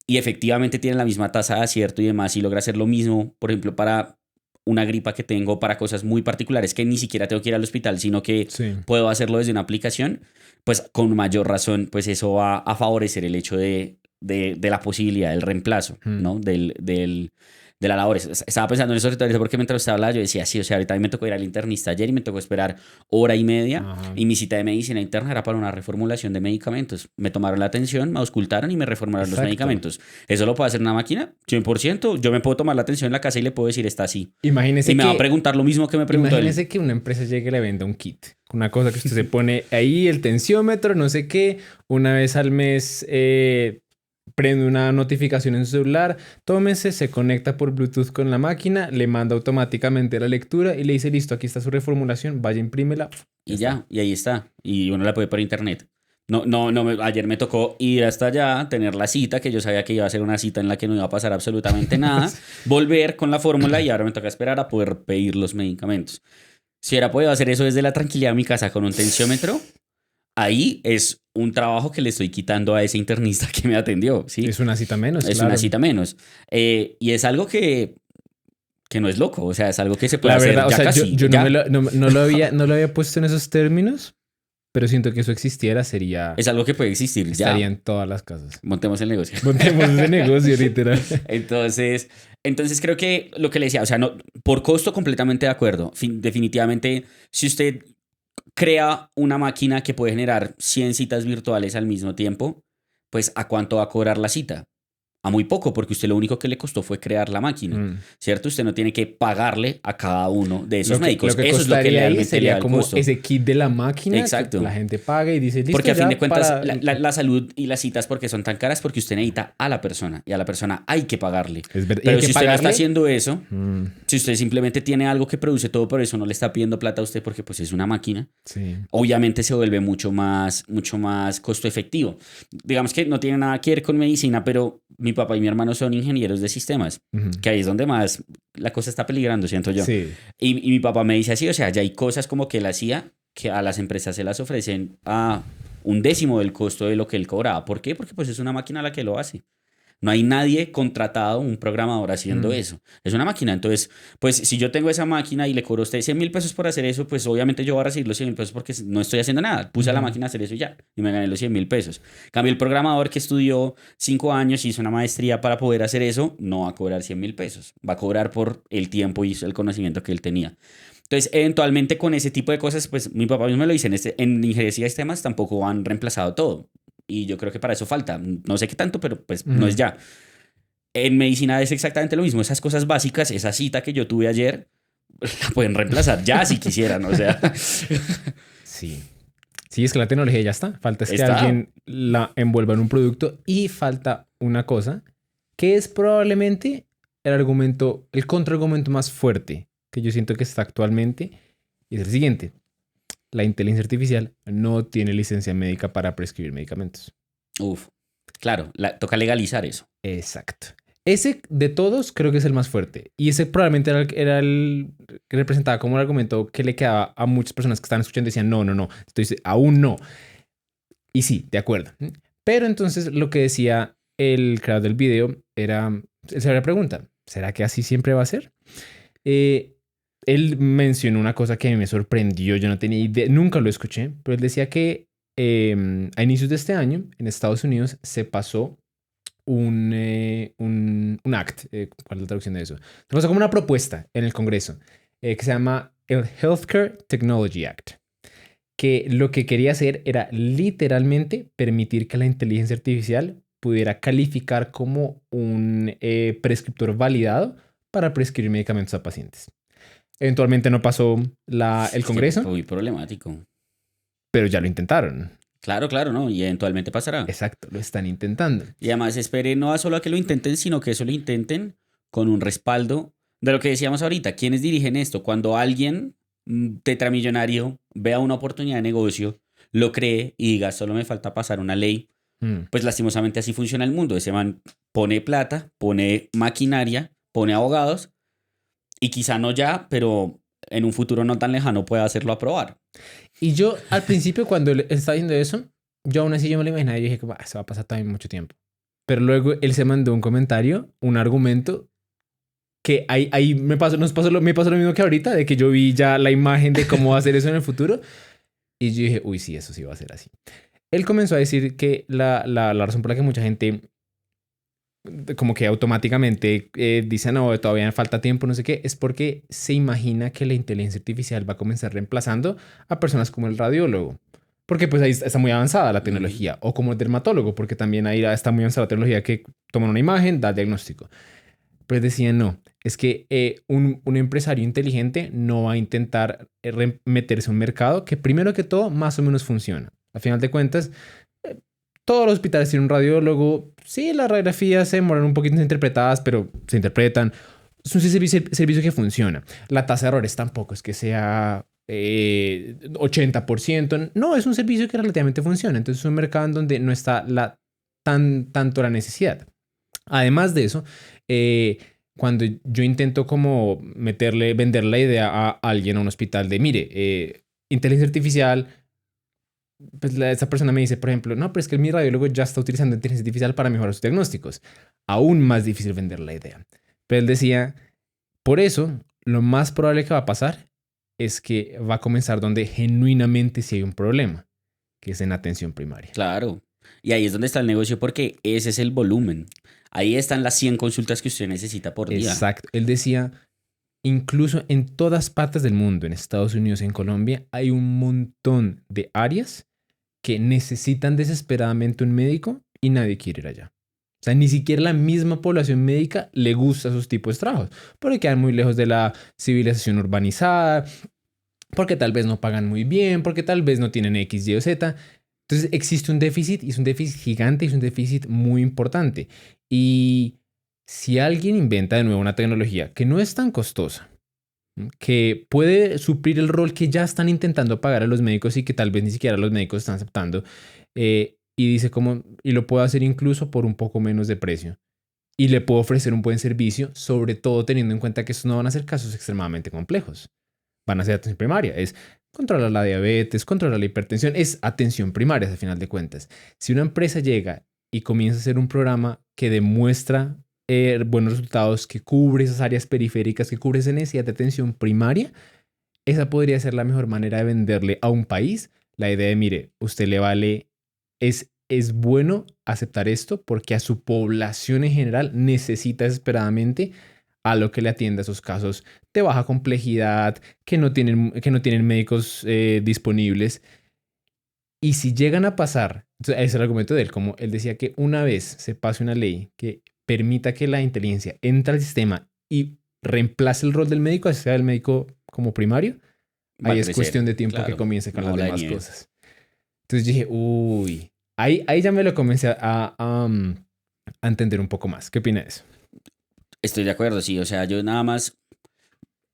y efectivamente tiene la misma tasa de acierto y demás y logra hacer lo mismo, por ejemplo, para una gripa que tengo, para cosas muy particulares que ni siquiera tengo que ir al hospital, sino que Sí. puedo hacerlo desde una aplicación, pues con mayor razón, pues eso va a favorecer el hecho de la posibilidad del reemplazo, ¿no? De la labor. Estaba pensando en eso ahorita porque mientras usted hablaba yo decía, sí, o sea, ahorita a mí me tocó ir al internista ayer y me tocó esperar hora y media Ajá. y mi cita de medicina interna era para una reformulación de medicamentos. Me tomaron la atención, me auscultaron y me reformularon los Exacto. medicamentos. ¿Eso lo puede hacer una máquina? 100%. Yo me puedo tomar la atención en la casa y le puedo decir, está así. Imagínese Y me va a preguntar lo mismo que me preguntó él. imagínese que una empresa llegue y le venda un kit. Una cosa que usted se pone ahí, el tensiómetro, no sé qué, una vez al mes prende una notificación en su celular, tómese, se conecta por Bluetooth con la máquina, le manda automáticamente la lectura y le dice, listo, aquí está su reformulación, vaya, imprímela. Y ya, y ahí está. Y uno la puede por internet. Ayer me tocó ir hasta allá, tener la cita, que yo sabía que iba a ser una cita en la que no iba a pasar absolutamente nada, volver con la fórmula y ahora me toca esperar a poder pedir los medicamentos. Si hubiera podido hacer eso desde la tranquilidad de mi casa con un tensiómetro, ahí es un trabajo que le estoy quitando a ese internista que me atendió, ¿sí? Es una cita menos, Es claro. una cita menos. Y es algo que no es loco, o sea, es algo que se puede La hacer verdad, ya o sea, casi. yo ya. no lo había puesto en esos términos, pero siento que eso existiera, Es algo que puede existir estaría ya. en todas las casas. Montemos el negocio. Montemos ese negocio, literal. Entonces creo que lo que le decía, o sea, no, por costo completamente de acuerdo. Definitivamente, si usted crea una máquina que puede generar 100 citas virtuales al mismo tiempo, pues ¿a cuánto va a cobrar la cita? A muy poco, porque usted lo único que le costó fue crear la máquina, ¿cierto? Usted no tiene que pagarle a cada uno de esos médicos. Lo que eso es lo que costaría ahí realmente le da sería el como costo. ese kit de la máquina Exacto. que la gente paga y dice, listo, Porque a fin ya de cuentas, para... la salud y las citas, ¿porque son tan caras? Porque usted necesita a la persona y a la persona hay que pagarle. Es verdad. Pero ¿Y hay si que usted no está pagarle? haciendo eso, si usted simplemente tiene algo que produce todo, por eso no le está pidiendo plata a usted porque pues es una máquina, Sí. obviamente se vuelve mucho más costo efectivo. Digamos que no tiene nada que ver con medicina, pero mi papá y mi hermano son ingenieros de sistemas, que ahí es donde más la cosa está peligrando, siento yo. Sí. Y mi papá me dice así, o sea, ya hay cosas como que él hacía que a las empresas se las ofrecen a un décimo del costo de lo que él cobraba. ¿Por qué? Porque pues es una máquina la que lo hace. No hay nadie contratado, un programador haciendo Mm, eso. Es una máquina. Entonces, pues si yo tengo esa máquina y le cobro a usted 100.000 pesos por hacer eso, pues obviamente yo voy a recibir los 100.000 pesos porque no estoy haciendo nada. Puse a la ujú. máquina a hacer eso y ya. Y me gané los 100.000 pesos. En cambio, el programador que estudió 5 años y hizo una maestría para poder hacer eso, no va a cobrar 100.000 pesos. Va a cobrar por el tiempo y el conocimiento que él tenía. Entonces, eventualmente con ese tipo de cosas, pues mi papá mismo me lo dice, en ingeniería de sistemas tampoco han reemplazado todo. Y yo creo que para eso falta. No sé qué tanto, pero pues no es Ujú. ya. En medicina es exactamente lo mismo. Esas cosas básicas, esa cita que yo tuve ayer, la pueden reemplazar ya si quisieran. O sea, Sí. Sí, es que la tecnología ya está. Falta es que está. alguien la envuelva en un producto y falta una cosa que es probablemente el argumento, el contraargumento más fuerte que yo siento que está actualmente y es el siguiente. La inteligencia artificial no tiene licencia médica para prescribir medicamentos. Uf, claro, toca legalizar eso. Exacto. Ese de todos creo que es el más fuerte. Y ese probablemente era el que representaba como un argumento que le quedaba a muchas personas que estaban escuchando y decían, no, no, no, estoy, aún no. Y sí, de acuerdo. Pero entonces lo que decía el creador del video era, esa era la pregunta, ¿será que así siempre va a ser? Eh, Él mencionó una cosa que a mí me sorprendió, yo no tenía idea, nunca lo escuché, pero él decía que a inicios de este año en Estados Unidos se pasó un act, ¿cuál es la traducción de eso? Se pasó como una propuesta en el Congreso que se llama el Healthcare Technology Act, que lo que quería hacer era literalmente permitir que la inteligencia artificial pudiera calificar como un prescriptor validado para prescribir medicamentos a pacientes. Eventualmente no pasó el Es que Congreso, fue muy problemático. pero ya lo intentaron. Claro, claro, ¿no? Y eventualmente pasará. Exacto, lo están intentando. Y además espere no a solo a que lo intenten, sino que eso lo intenten con un respaldo de lo que decíamos ahorita. ¿Quiénes dirigen esto? Cuando alguien tetramillonario vea una oportunidad de negocio, lo cree y diga, solo me falta pasar una ley, Mm. pues lastimosamente así funciona el mundo. Ese man pone plata, pone maquinaria, pone abogados y quizá no ya, pero en un futuro no tan lejano pueda hacerlo aprobar. Y yo al principio cuando él estaba diciendo eso, yo aún así yo me lo imaginaba y dije, como, "Ah, eso va a pasar también mucho tiempo". Pero luego él se mandó un comentario, un argumento que ahí me pasó lo mismo que ahorita, de que yo vi ya la imagen de cómo va a ser eso en el futuro. Y yo dije, uy, sí, eso sí va a ser así. Él comenzó a decir que la razón por la que mucha gente como que automáticamente dice, no, todavía falta tiempo, no sé qué, es porque se imagina que la inteligencia artificial va a comenzar reemplazando a personas como el radiólogo. Porque pues ahí está muy avanzada la Ujú. tecnología. O como el dermatólogo, porque también ahí está muy avanzada la tecnología que toma una imagen, da diagnóstico. Pero decían, no, es que un empresario inteligente no va a intentar meterse a un mercado que primero que todo más o menos funciona. A final de cuentas, eh, todos los hospitales tienen un radiólogo. Sí, las radiografías se demoran un poquito interpretadas, pero se interpretan. Es un servicio que funciona. La tasa de errores tampoco es que sea 80%. No, es un servicio que relativamente funciona. Entonces es un mercado en donde no está tanto la necesidad. Además de eso, cuando yo intento como vender la idea a alguien a un hospital de, mire, inteligencia artificial, pues esa persona me dice, por ejemplo, no, pero es que mi radiólogo ya está utilizando inteligencia artificial para mejorar sus diagnósticos. Aún más difícil vender la idea. Pero él decía, por eso, lo más probable que va a pasar es que va a comenzar donde genuinamente sí hay un problema, que es en atención primaria. Claro. Y ahí es donde está el negocio porque ese es el volumen. Ahí están las 100 consultas que usted necesita por día. Exacto. Él decía, incluso en todas partes del mundo, en Estados Unidos, en Colombia, hay un montón de áreas que necesitan desesperadamente un médico y nadie quiere ir allá. O sea, ni siquiera la misma población médica le gusta esos tipos de trabajos, porque quedan muy lejos de la civilización urbanizada, porque tal vez no pagan muy bien, porque tal vez no tienen X, Y o Z. Entonces existe un déficit y es un déficit gigante y es un déficit muy importante. Y si alguien inventa de nuevo una tecnología que no es tan costosa, que puede suplir el rol que ya están intentando pagar a los médicos y que tal vez ni siquiera los médicos están aceptando, y dice como, y lo puedo hacer incluso por un poco menos de precio. Y le puedo ofrecer un buen servicio, sobre todo teniendo en cuenta que estos no van a ser casos extremadamente complejos. Van a ser atención primaria. Es controlar la diabetes, controlar la hipertensión, es atención primaria al final de cuentas. Si una empresa llega y comienza a hacer un programa que demuestra buenos resultados, que cubre esas áreas periféricas, que cubre esa necesidad de atención primaria, esa podría ser la mejor manera de venderle a un país la idea de, mire, usted le vale, es bueno aceptar esto porque a su población en general necesita desesperadamente a lo que le atienda esos casos de baja complejidad, que no tienen médicos disponibles. Y si llegan a pasar, ese es el argumento de él, como él decía que una vez se pase una ley que permita que la inteligencia entre al sistema y reemplace el rol del médico, así sea el médico como primario, Va a ahí es crecer, cuestión de tiempo que claro. comience con Una las bola de demás nieve. cosas. Entonces dije, uy, ahí ya me lo comencé a entender un poco más. ¿Qué opina de eso? Estoy de acuerdo, sí. O sea, yo nada más.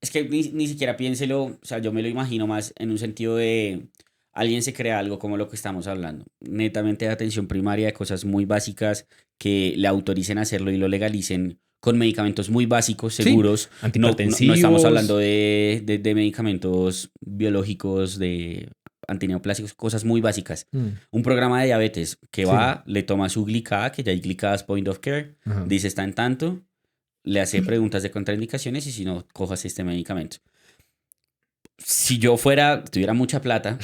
Es que ni siquiera piénselo. O sea, yo me lo imagino más en un sentido de. Alguien se crea algo como lo que estamos hablando. Netamente de atención primaria, de cosas muy básicas que le autoricen a hacerlo y lo legalicen con medicamentos muy básicos, Sí, seguros. No estamos hablando antihipertensivos. de medicamentos biológicos, de antineoplásicos, cosas muy básicas. Mm, Un programa de diabetes que sí, va, le toma su glicada, que ya hay glicadas point of care, ajá. dice está en tanto, le hace preguntas de contraindicaciones y si no, cojas este medicamento. Si yo tuviera mucha plata,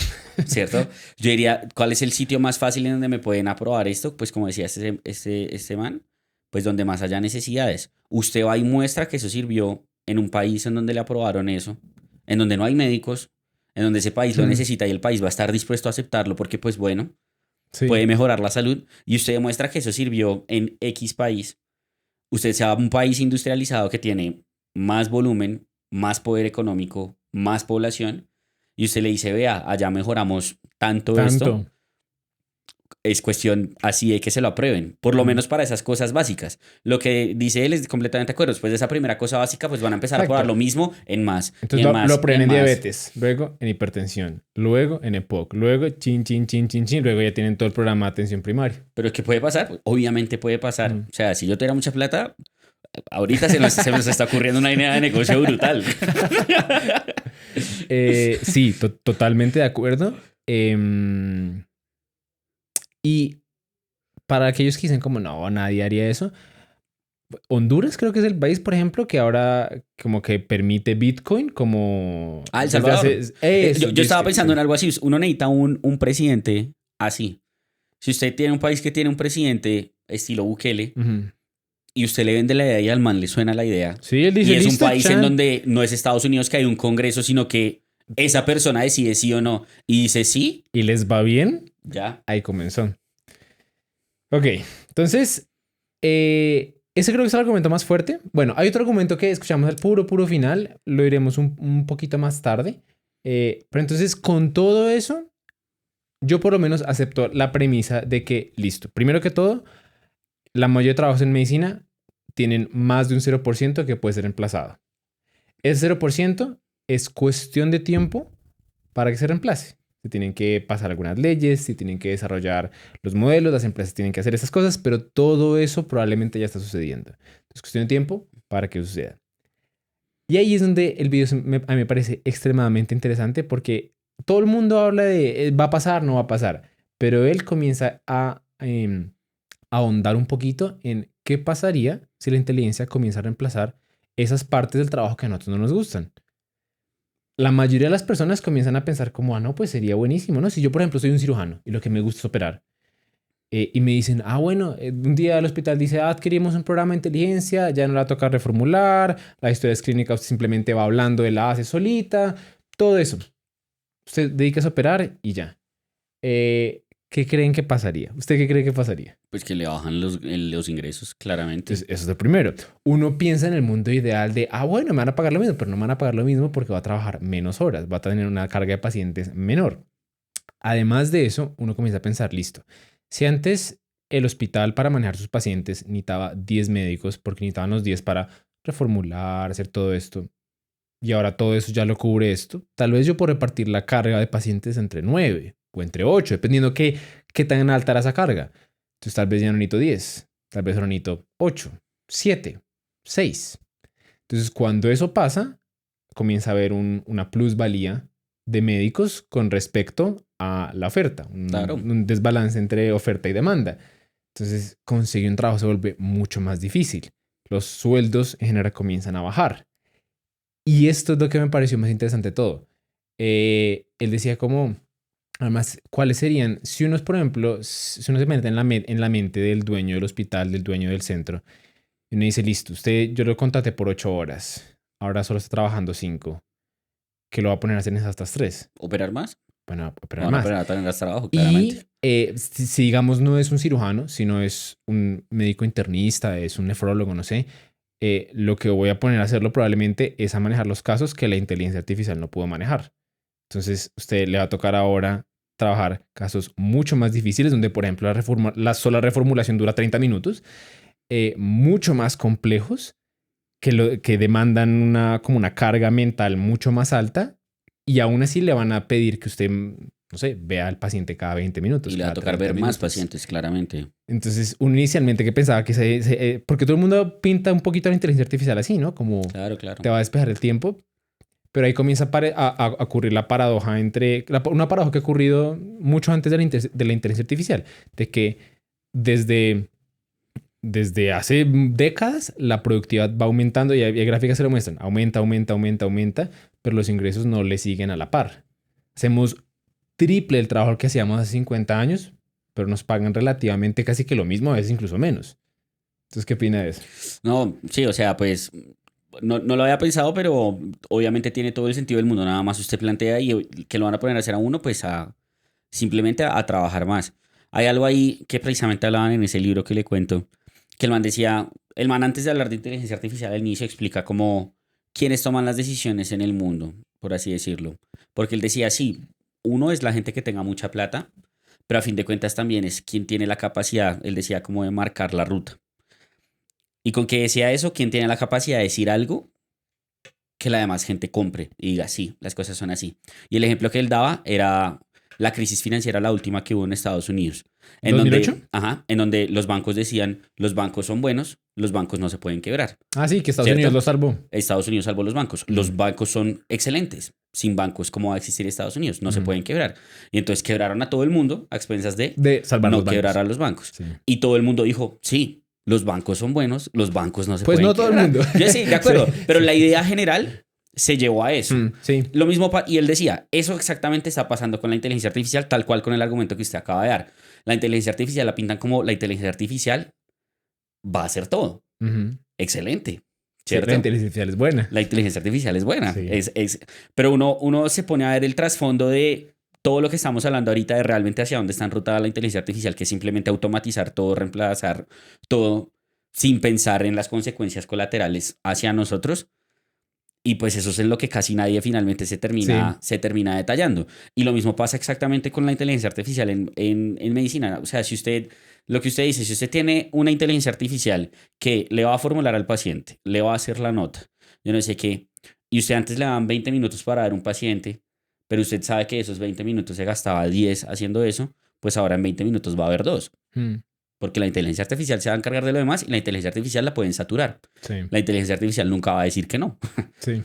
¿cierto? Yo diría, ¿cuál es el sitio más fácil en donde me pueden aprobar esto? Pues como decía este man, pues donde más haya necesidades. Usted va y muestra que eso sirvió en un país en donde le aprobaron eso, en donde no hay médicos, en donde ese país lo Mm, necesita y el país va a estar dispuesto a aceptarlo porque pues bueno, sí, puede mejorar la salud y usted demuestra que eso sirvió en X país. Usted sea un país industrializado que tiene más volumen, más poder económico, más población, y usted le dice, vea, allá mejoramos tanto esto, tanto. es cuestión así de que se lo aprueben, por lo Mm, menos para esas cosas básicas. Lo que dice él es completamente de acuerdo. Después de esa primera cosa básica, pues van a empezar a probar exacto. lo mismo en más y Entonces en lo más y prueben en en más. diabetes, luego en hipertensión, luego en EPOC, luego chin, chin, chin, chin, chin, luego ya tienen todo el programa de atención primaria. Pero ¿qué puede pasar? Pues, obviamente puede pasar. Mm. O sea, si yo tuviera mucha plata, ahorita se nos está ocurriendo una idea de negocio brutal. Sí, totalmente de acuerdo. Y para aquellos que dicen como no, nadie haría eso, Honduras creo que es el país, por ejemplo, que ahora como que permite Bitcoin como Ah, El desde Salvador. hace... Eso, Yo estaba dizque, pensando sí. en algo así. Uno necesita un presidente así. Si usted tiene un país que tiene un presidente estilo Bukele Ujú. y usted le vende la idea y al man le suena la idea, Sí, él y dice, es un listo, país en Chan. donde no es Estados Unidos que hay un congreso, sino que esa persona decide sí o no y dice sí, Y les va bien, ya. ahí comenzó. Ok, entonces, ese creo que es el argumento más fuerte. Bueno, hay otro argumento que escuchamos al puro final, lo iremos un poquito más tarde. Pero entonces, con todo eso, yo por lo menos acepto la premisa de que, listo, primero que todo, la mayoría de trabajos en medicina tienen más de un 0% que puede ser reemplazado. Ese 0% es cuestión de tiempo para que se reemplace. Se tienen que pasar algunas leyes, se tienen que desarrollar los modelos, las empresas tienen que hacer esas cosas, pero todo eso probablemente ya está sucediendo. Es cuestión de tiempo para que suceda. Y ahí es donde el video a mí me parece extremadamente interesante porque todo el mundo habla de va a pasar, no va a pasar, pero él comienza a ahondar un poquito en qué pasaría si la inteligencia comienza a reemplazar esas partes del trabajo que a nosotros no nos gustan. La mayoría de las personas comienzan a pensar como, ah, no, pues sería buenísimo, ¿no? Si yo, por ejemplo, soy un cirujano y lo que me gusta es operar, y me dicen, ah, bueno, un día el hospital dice, ah, queríamos un programa de inteligencia, ya no la toca reformular, las historias clínicas usted simplemente va hablando, él la hace solita, todo eso. Usted dedica a operar y ya. ¿Qué creen que pasaría? ¿Usted qué cree que pasaría? Pues que le bajan los ingresos, claramente. Entonces, eso es lo primero. Uno piensa en el mundo ideal de, ah, bueno, me van a pagar lo mismo, pero no me van a pagar lo mismo porque va a trabajar menos horas, va a tener una carga de pacientes menor. Además de eso, uno comienza a pensar, listo, si antes el hospital para manejar sus pacientes necesitaba 10 médicos porque necesitaban los 10 para reformular, hacer todo esto, y ahora todo eso ya lo cubre esto, tal vez yo puedo repartir la carga de pacientes entre 9 o entre 8 dependiendo qué tan alta era esa carga. Entonces tal vez ya no necesito 10, tal vez solo necesito 8, 7, 6. Entonces cuando eso pasa, comienza a haber una plusvalía de médicos con respecto a la oferta, Claro. un desbalance entre oferta y demanda. Entonces, conseguir un trabajo se vuelve mucho más difícil. Los sueldos en general comienzan a bajar. Y esto es lo que me pareció más interesante de todo. Él decía como, además, ¿cuáles serían? Si uno es, por ejemplo, si uno se mete en la mente del dueño del hospital, del dueño del centro, y uno dice, listo, usted, yo lo contraté por 8 horas, ahora solo está trabajando 5, ¿qué lo va a poner a hacer en esas otras 3? ¿Operar más? Bueno, a operar Bueno, más. pero también das trabajo, Y claramente. si digamos no es un cirujano, sino es un médico internista, es un nefrólogo, no sé, lo que voy a poner a hacerlo probablemente es a manejar los casos que la inteligencia artificial no pudo manejar. Entonces, usted le va a tocar ahora trabajar casos mucho más difíciles, donde, por ejemplo, la sola reformulación dura 30 minutos, mucho más complejos, que demandan como una carga mental mucho más alta, y aún así le van a pedir que usted, no sé, vea al paciente cada 20 minutos, Y le va a cada tocar 30 ver más minutos. pacientes, claramente. Entonces, uno inicialmente que pensaba que porque todo el mundo pinta un poquito la inteligencia artificial así, ¿no? Como Claro, claro. te va a despejar el tiempo, pero ahí comienza a ocurrir la paradoja una paradoja que ha ocurrido mucho antes de la inteligencia artificial, de que desde, desde hace décadas la productividad va aumentando y hay gráficas que lo muestran. Aumenta, aumenta, aumenta, aumenta, pero los ingresos no le siguen a la par. Hacemos triple el trabajo que hacíamos hace 50 años, pero nos pagan relativamente casi que lo mismo, a veces incluso menos. Entonces, ¿qué opina de eso? No, sí, o sea, pues no lo había pensado, pero obviamente tiene todo el sentido del mundo. Nada más usted plantea y que lo van a poner a hacer a uno, pues simplemente a trabajar más. Hay algo ahí que precisamente hablaban en ese libro que le cuento, que el man decía, el man antes de hablar de inteligencia artificial al inicio explica cómo quiénes toman las decisiones en el mundo, por así decirlo. Porque él decía, sí, uno es la gente que tenga mucha plata, pero a fin de cuentas también es quien tiene la capacidad, él decía, como de marcar la ruta. Y con que decía eso, quien tiene la capacidad de decir algo que la demás gente compre y diga, sí, las cosas son así. Y el ejemplo que él daba era la crisis financiera, la última que hubo en Estados Unidos, en ¿2008? donde, en donde los bancos decían, los bancos son buenos, los bancos no se pueden quebrar, Ah, sí, que Estados Unidos ¿cierto? lo salvó. Estados Unidos salvó los bancos. Mm. Los bancos son excelentes. Sin bancos, ¿cómo va a existir Estados Unidos? No se Ujú. pueden quebrar. Y entonces quebraron a todo el mundo a expensas de De salvar no los quebrar bancos. a los bancos. Sí. Y todo el mundo dijo, sí, los bancos son buenos, los bancos no se Pues pueden no todo el quebrar. mundo. Yo sí, de acuerdo, Sí, pero sí. la idea general se llevó a eso. Sí. Lo mismo, y él decía, eso exactamente está pasando con la inteligencia artificial, tal cual con el argumento que usted acaba de dar. La inteligencia artificial la pintan como la inteligencia artificial va a hacer todo. Ujú. Excelente, Sí, la ¿cierto? inteligencia artificial es buena. La inteligencia artificial es buena. Sí. Pero uno se pone a ver el trasfondo de todo lo que estamos hablando ahorita de realmente hacia dónde está enrutada la inteligencia artificial, que es simplemente automatizar todo, reemplazar todo sin pensar en las consecuencias colaterales hacia nosotros. Y pues eso es en lo que casi nadie finalmente Sí. se termina detallando. Y lo mismo pasa exactamente con la inteligencia artificial en medicina. O sea, si usted, lo que usted dice, si usted tiene una inteligencia artificial que le va a formular al paciente, le va a hacer la nota, yo no sé qué, y usted antes le daban 20 minutos para ver un paciente, pero usted sabe que esos 20 minutos se gastaba 10 haciendo eso, pues ahora en 20 minutos va a haber 2. Mm. Porque la inteligencia artificial se va a encargar de lo demás y la inteligencia artificial la pueden saturar. Sí. La inteligencia artificial nunca va a decir que no. Sí.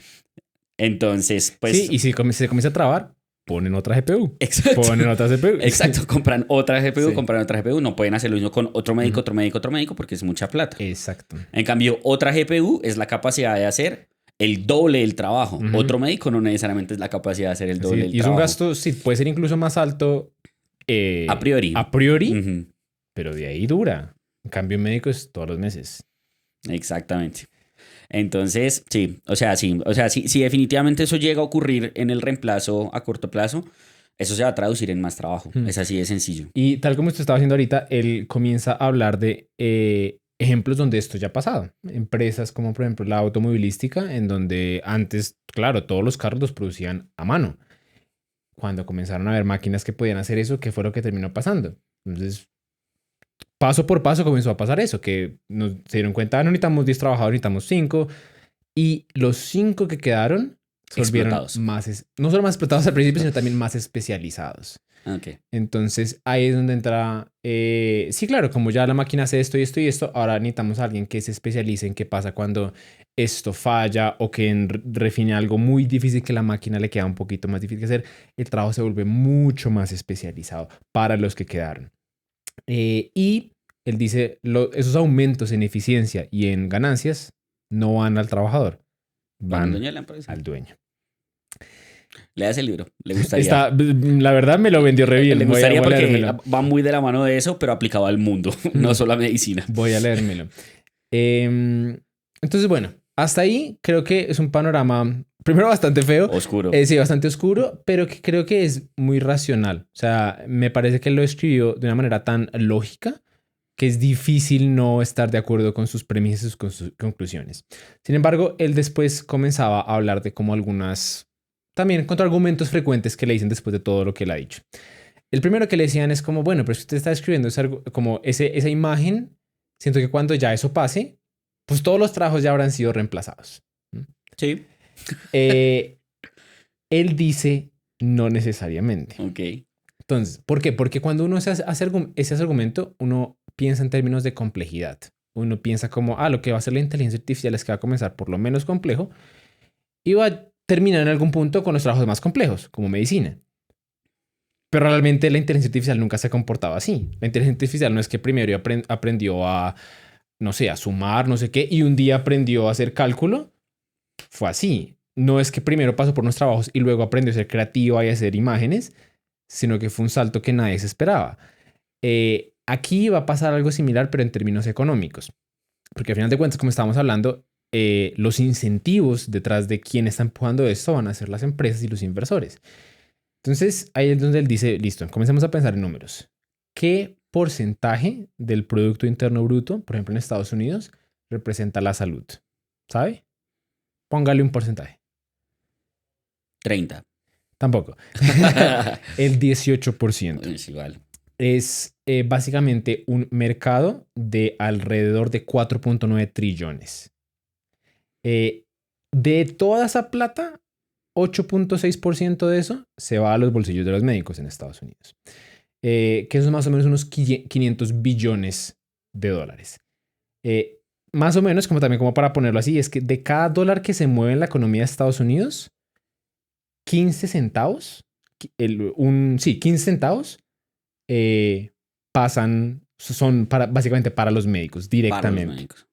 Entonces, Sí, pues, y si se comienza a trabar, ponen otra GPU. exacto. Ponen otra CPU. Exacto, compran otra GPU, Sí. compran otra GPU, no pueden hacer lo mismo con otro médico, Ujú. otro médico, otro médico, porque es mucha plata. Exacto. En cambio, otra GPU es la capacidad de hacer el doble del trabajo. Ujú. Otro médico no necesariamente es la capacidad de hacer el doble Sí, del y es un trabajo. gasto, sí, puede ser incluso más alto A priori. a priori, Ujú, pero de ahí dura. En cambio, médico es todos los meses. exactamente. Entonces, sí, o sea, si definitivamente eso llega a ocurrir en el reemplazo a corto plazo, eso se va a traducir en más trabajo. Hmm. Es así de sencillo. Y tal como usted estaba haciendo ahorita, él comienza a hablar de ejemplos donde esto ya ha pasado. Empresas como por ejemplo la automovilística, en donde antes, claro, todos los carros los producían a mano. Cuando comenzaron a haber máquinas que podían hacer eso, ¿qué fue lo que terminó pasando? Entonces, paso por paso comenzó a pasar eso, que se dieron cuenta, no necesitamos 10 trabajadores, necesitamos 5. Y los 5 que quedaron se volvieron Explotados. no solo más explotados al principio, sino también más especializados. Ok. Entonces ahí es donde entra, sí, claro, como ya la máquina hace esto y esto y esto, ahora necesitamos a alguien que se especialice en qué pasa cuando esto falla o que refine algo muy difícil que la máquina le queda un poquito más difícil que hacer, el trabajo se vuelve mucho más especializado para los que quedaron. Y él dice, esos aumentos en eficiencia y en ganancias no van al trabajador, Van al van dueño de la empresa. al dueño. Leas el libro, le gustaría. La verdad me lo vendió re bien. Le Voy gustaría a porque leérmelo. va muy de la mano de eso, pero aplicado al mundo, no solo a medicina. Voy a leérmelo. Entonces, bueno, hasta ahí creo que es un panorama, primero bastante feo. Oscuro. Sí, bastante oscuro, pero que creo que es muy racional. O sea, me parece que lo escribió de una manera tan lógica que es difícil no estar de acuerdo con sus premisas, con sus conclusiones. Sin embargo, él después comenzaba a hablar de como algunas, también contraargumentos frecuentes que le dicen después de todo lo que él ha dicho. El primero que le decían es como, bueno, pero si usted está escribiendo como esa imagen, siento que cuando ya eso pase, pues todos los trabajos ya habrán sido reemplazados. Sí. Él dice no necesariamente. Ok. Entonces, ¿por qué? Porque cuando uno hace ese argumento, uno piensa en términos de complejidad. Uno piensa como, lo que va a hacer la inteligencia artificial es que va a comenzar por lo menos complejo y va a terminar en algún punto con los trabajos más complejos, como medicina. Pero realmente la inteligencia artificial nunca se ha comportado así. La inteligencia artificial no es que primero aprendió a, no sé, a sumar, no sé qué, y un día aprendió a hacer cálculo. Fue así. No es que primero pasó por unos trabajos y luego aprendió a ser creativa y a hacer imágenes, sino que fue un salto que nadie se esperaba. Aquí va a pasar algo similar, pero en términos económicos. Porque al final de cuentas, como estábamos hablando, los incentivos detrás de quién está empujando esto van a ser las empresas y los inversores. Entonces, ahí es donde él dice, listo, comencemos a pensar en números. ¿Qué porcentaje del Producto Interno Bruto, por ejemplo en Estados Unidos, representa la salud? ¿Sabe? Póngale un porcentaje. 30. Tampoco. El 18%. Es igual. Es básicamente un mercado de alrededor de 4.9 trillones. De toda esa plata, 8.6% de eso se va a los bolsillos de los médicos en Estados Unidos. Que eso es más o menos unos 500 billones de dólares. Más o menos, como también como para ponerlo así, es que de cada dólar que se mueve en la economía de Estados Unidos, 15 centavos, 15 centavos son básicamente para los médicos directamente. Para los médicos.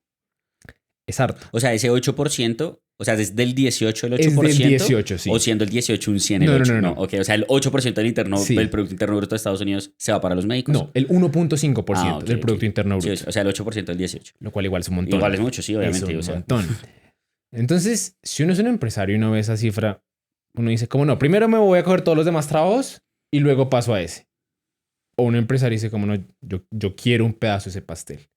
Es harto. O sea, ese 8%, o sea, desde el 18 el 8%. Es del 18, sí. O siendo el 18 un 100 el 8. No. Okay, o sea, el 8% del Producto Interno Bruto de Estados Unidos se va para los médicos. No, el 1.5% del Producto Interno Bruto. Sí, o sea, el 8% del 18. Lo cual igual es un montón. Igual es mucho, sí, obviamente. Es un montón. Entonces, si uno es un empresario y uno ve esa cifra, uno dice, como no, primero me voy a coger todos los demás trabajos y luego paso a ese. O un empresario dice, como no, yo quiero un pedazo de ese pastel.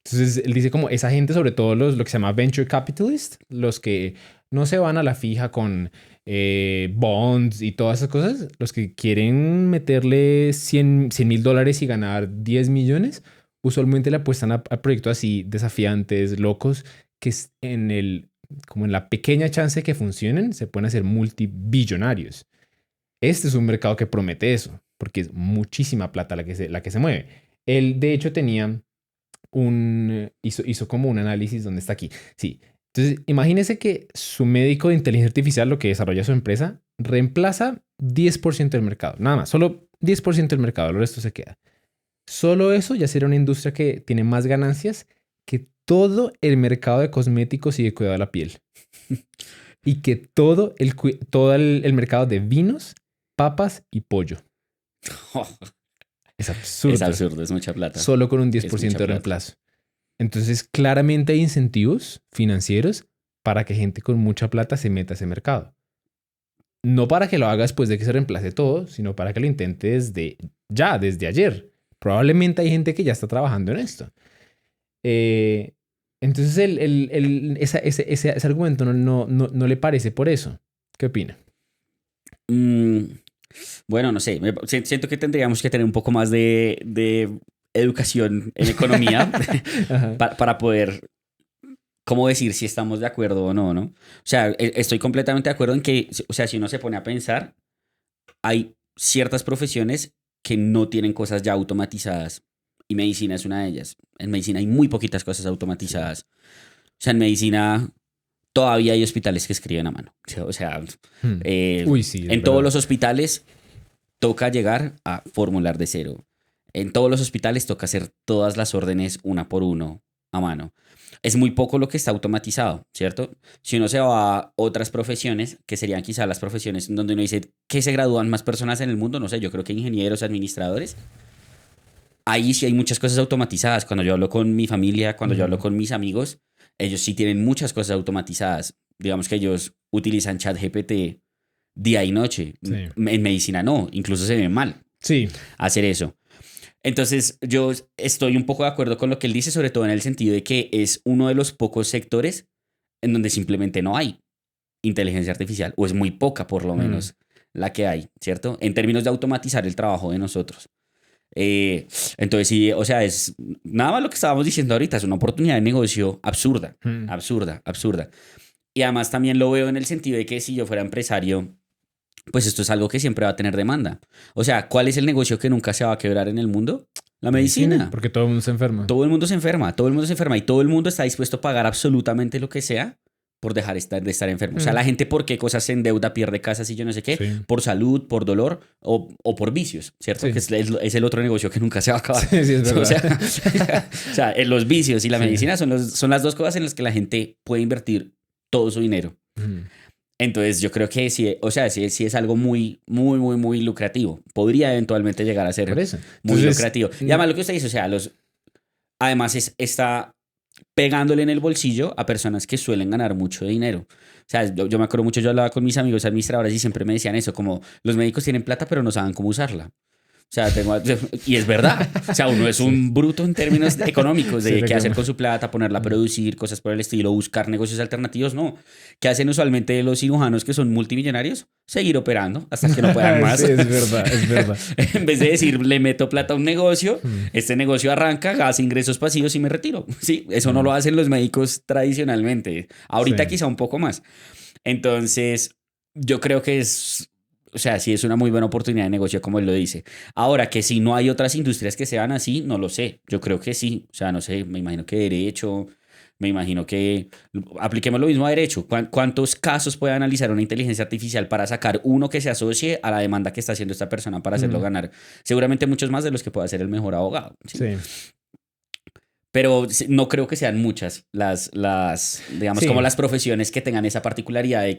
Entonces, él dice como esa gente, sobre todo lo que se llama venture capitalist, los que no se van a la fija con bonds y todas esas cosas, los que quieren meterle $100,000 y ganar 10 millones, usualmente le apuestan a proyectos así desafiantes, locos, que es como en la pequeña chance que funcionen, se pueden hacer multibillonarios. Este es un mercado que promete eso, porque es muchísima plata la que se mueve. Él, de hecho, hizo como un análisis donde está aquí. Sí. Entonces, imagínese que su médico de inteligencia artificial, lo que desarrolla su empresa, reemplaza 10% del mercado. Nada más, solo 10% del mercado, el resto se queda. Solo eso ya será una industria que tiene más ganancias que todo el mercado de cosméticos y de cuidado de la piel. Y que todo el mercado de vinos, papas y pollo. Es absurdo. Es absurdo, es mucha plata. Solo con un 10% de reemplazo. Entonces, claramente hay incentivos financieros para que gente con mucha plata se meta a ese mercado. No para que lo haga después de que se reemplace todo, sino para que lo intente desde ayer. Probablemente hay gente que ya está trabajando en esto. Entonces, ese argumento no le parece por eso. ¿Qué opina? Bueno, no sé. Siento que tendríamos que tener un poco más de educación en economía para poder, ¿cómo decir si estamos de acuerdo o no? O sea, estoy completamente de acuerdo en que, o sea, si uno se pone a pensar, hay ciertas profesiones que no tienen cosas ya automatizadas y medicina es una de ellas. En medicina hay muy poquitas cosas automatizadas. sea, en medicina todavía hay hospitales que escriben a mano. O sea, Uy, sí, en todos los hospitales toca llegar a formular de cero. En todos los hospitales toca hacer todas las órdenes una por uno a mano. Es muy poco lo que está automatizado, ¿cierto? Si uno se va a otras profesiones, que serían quizás las profesiones en donde uno dice que se gradúan más personas en el mundo, no sé, yo creo que ingenieros, administradores, ahí sí hay muchas cosas automatizadas. Cuando yo hablo con mi familia, cuando yo hablo con mis amigos, ellos sí tienen muchas cosas automatizadas. Digamos que ellos utilizan ChatGPT día y noche. Sí. En medicina no, incluso se ve mal Sí. hacer eso. Entonces yo estoy un poco de acuerdo con lo que él dice, sobre todo en el sentido de que es uno de los pocos sectores en donde simplemente no hay inteligencia artificial, o es muy poca por lo menos la que hay, ¿cierto? En términos de automatizar el trabajo de nosotros. Entonces sí, o sea, es nada más lo que estábamos diciendo ahorita, es una oportunidad de negocio absurda, absurda, absurda. Y además también lo veo en el sentido de que si yo fuera empresario, pues esto es algo que siempre va a tener demanda. O sea, ¿cuál es el negocio que nunca se va a quebrar en el mundo? La medicina. Porque todo el mundo se enferma. Todo el mundo se enferma, todo el mundo se enferma y todo el mundo está dispuesto a pagar absolutamente lo que sea por dejar de estar enfermo. O sea, la gente por qué cosas se endeuda, pierde casas y yo no sé qué, Sí. por salud, por dolor o por vicios, ¿cierto? Sí. Que es el otro negocio que nunca se va a acabar. Sí, sí, es verdad. O sea, los vicios y la Sí. medicina son las dos cosas en las que la gente puede invertir todo su dinero. Entonces yo creo que sí, o sea, sí es algo muy, muy, muy, muy lucrativo. Podría eventualmente llegar a ser Por eso. muy Entonces, lucrativo. Y además lo que usted dice, o sea, además está pegándole en el bolsillo a personas que suelen ganar mucho dinero. O sea, yo me acuerdo mucho, yo hablaba con mis amigos administradores y siempre me decían eso, como los médicos tienen plata pero no saben cómo usarla. O sea, y es verdad. O sea, uno es un bruto en términos económicos de Sí, qué hacer con su plata, ponerla a producir, cosas por el estilo, buscar negocios alternativos. No. ¿Qué hacen usualmente los cirujanos que son multimillonarios? Seguir operando hasta que no puedan más. Sí, es verdad, es verdad. En vez de decir, le meto plata a un negocio, este negocio arranca, hace ingresos pasivos y me retiro. Sí, eso no lo hacen los médicos tradicionalmente. Ahorita Sí. quizá un poco más. Entonces, yo creo que o sea, sí es una muy buena oportunidad de negocio, como él lo dice. Ahora, que si no hay otras industrias que sean así, no lo sé. Yo creo que sí. O sea, no sé, me imagino que derecho, me imagino que apliquemos lo mismo a derecho. ¿Cuántos casos puede analizar una inteligencia artificial para sacar uno que se asocie a la demanda que está haciendo esta persona para hacerlo ganar? Seguramente muchos más de los que pueda ser el mejor abogado. ¿Sí? Sí. Pero no creo que sean muchas digamos, Sí. como las profesiones que tengan esa particularidad de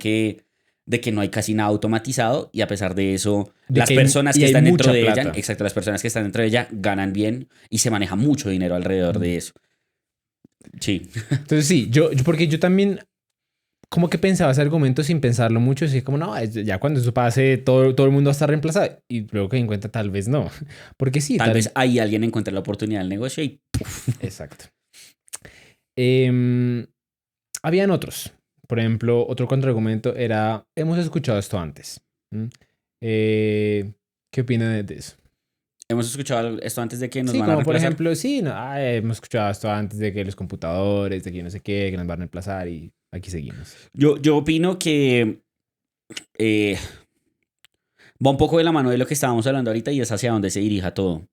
que no hay casi nada automatizado y a pesar de eso, De las que hay- personas y que hay están dentro mucha de ella, plata. exacto, las personas que están dentro de ella ganan bien y se maneja mucho dinero alrededor de eso. Sí. Entonces sí, porque yo también como que pensaba ese argumento sin pensarlo mucho, así como, no, ya cuando eso pase, todo el mundo va a estar reemplazado. Y luego que en cuenta, tal vez no. Porque sí, Tal vez ahí alguien encuentre la oportunidad del negocio y Exacto. Habían otros. Por ejemplo, otro contraargumento era, hemos escuchado esto antes. ¿Mm? ¿Qué opinan de eso? hemos escuchado esto antes de que nos Sí, van a como por reemplazar. ejemplo, sí, no, hemos escuchado esto antes de que los computadores, de que no sé qué, que nos van a reemplazar y aquí seguimos. Yo opino que va un poco de la mano de lo que estábamos hablando ahorita y es hacia dónde se dirija todo.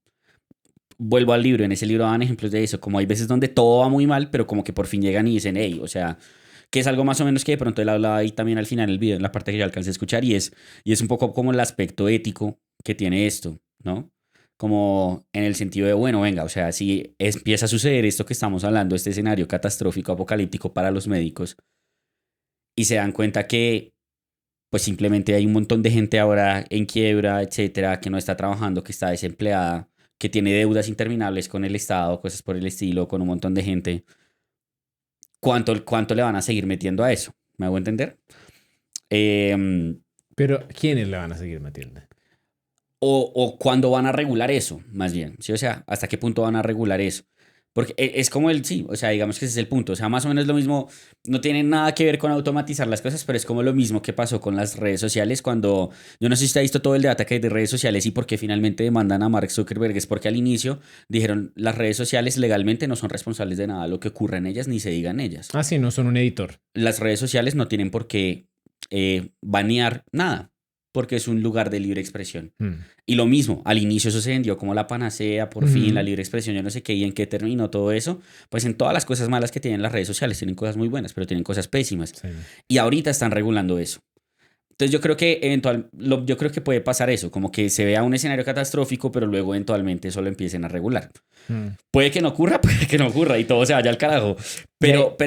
Vuelvo al libro, en ese libro dan ejemplos de eso, como hay veces donde todo va muy mal, pero como que por fin llegan y dicen, hey, o sea, que es algo más o menos que de pronto él hablaba ahí también al final del video, en la parte que yo alcancé a escuchar, y es un poco como el aspecto ético que tiene esto, ¿no? Como en el sentido de, bueno, venga, o sea, si empieza a suceder esto que estamos hablando, este escenario catastrófico, apocalíptico para los médicos, y se dan cuenta que pues simplemente hay un montón de gente ahora en quiebra, etcétera, que no está trabajando, que está desempleada, que tiene deudas interminables con el Estado, cosas por el estilo, con un montón de gente. ¿Cuánto le van a seguir metiendo a eso? ¿Me hago entender? Pero, ¿quiénes le van a seguir metiendo? O cuándo van a regular eso, más bien. ¿Sí? O sea, ¿hasta qué punto van a regular eso? Porque es como sí, o sea, digamos que ese es el punto. O sea, más o menos lo mismo, no tiene nada que ver con automatizar las cosas, pero es como lo mismo que pasó con las redes sociales cuando, yo no sé si usted ha visto todo el debate que hay de redes sociales y por qué finalmente demandan a Mark Zuckerberg, es porque al inicio dijeron las redes sociales legalmente no son responsables de nada lo que ocurra en ellas ni se diga en ellas. Sí, no son un editor. Las redes sociales no tienen por qué banear nada. porque es un lugar de libre expresión. Mm. Y lo mismo, al inicio eso se vendió como la panacea, por fin, la libre expresión, yo no sé qué, y en qué terminó todo eso, pues en todas las cosas malas que tienen las redes sociales, tienen cosas muy buenas, pero tienen cosas pésimas. Sí. Y ahorita están regulando eso. Entonces yo creo que yo creo que puede pasar eso, como que se vea un escenario catastrófico, pero luego eventualmente eso lo empiecen a regular. Mm. Puede que no ocurra, puede que no ocurra y todo se vaya al carajo. Pero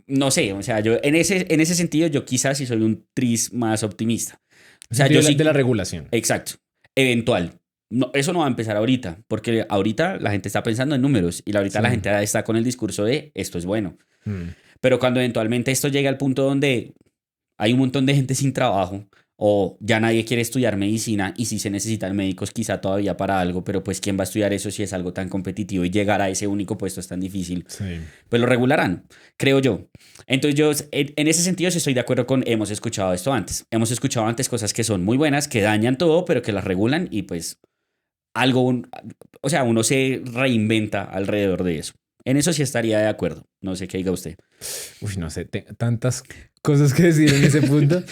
no sé, o sea, yo en ese sentido yo quizás sí soy un tris más optimista. O sea, yo sí, de la regulación. exacto, eventual. No, eso no va a empezar ahorita, porque ahorita la gente está pensando en números y ahorita la gente está con el discurso de esto es bueno. Mm. Pero cuando eventualmente esto llegue al punto donde hay un montón de gente sin trabajo o ya nadie quiere estudiar medicina y si se necesitan médicos quizá todavía para algo, pero pues ¿quién va a estudiar eso si es algo tan competitivo y llegar a ese único puesto es tan difícil? Sí. Pues lo regularán, creo yo. Entonces yo en ese sentido sí estoy de acuerdo con hemos escuchado esto antes. Hemos escuchado antes cosas que son muy buenas, que dañan todo, pero que las regulan y pues o sea, uno se reinventa alrededor de eso. En eso sí estaría de acuerdo. No sé qué diga usted. Uy, no sé, tantas cosas que decir en ese punto.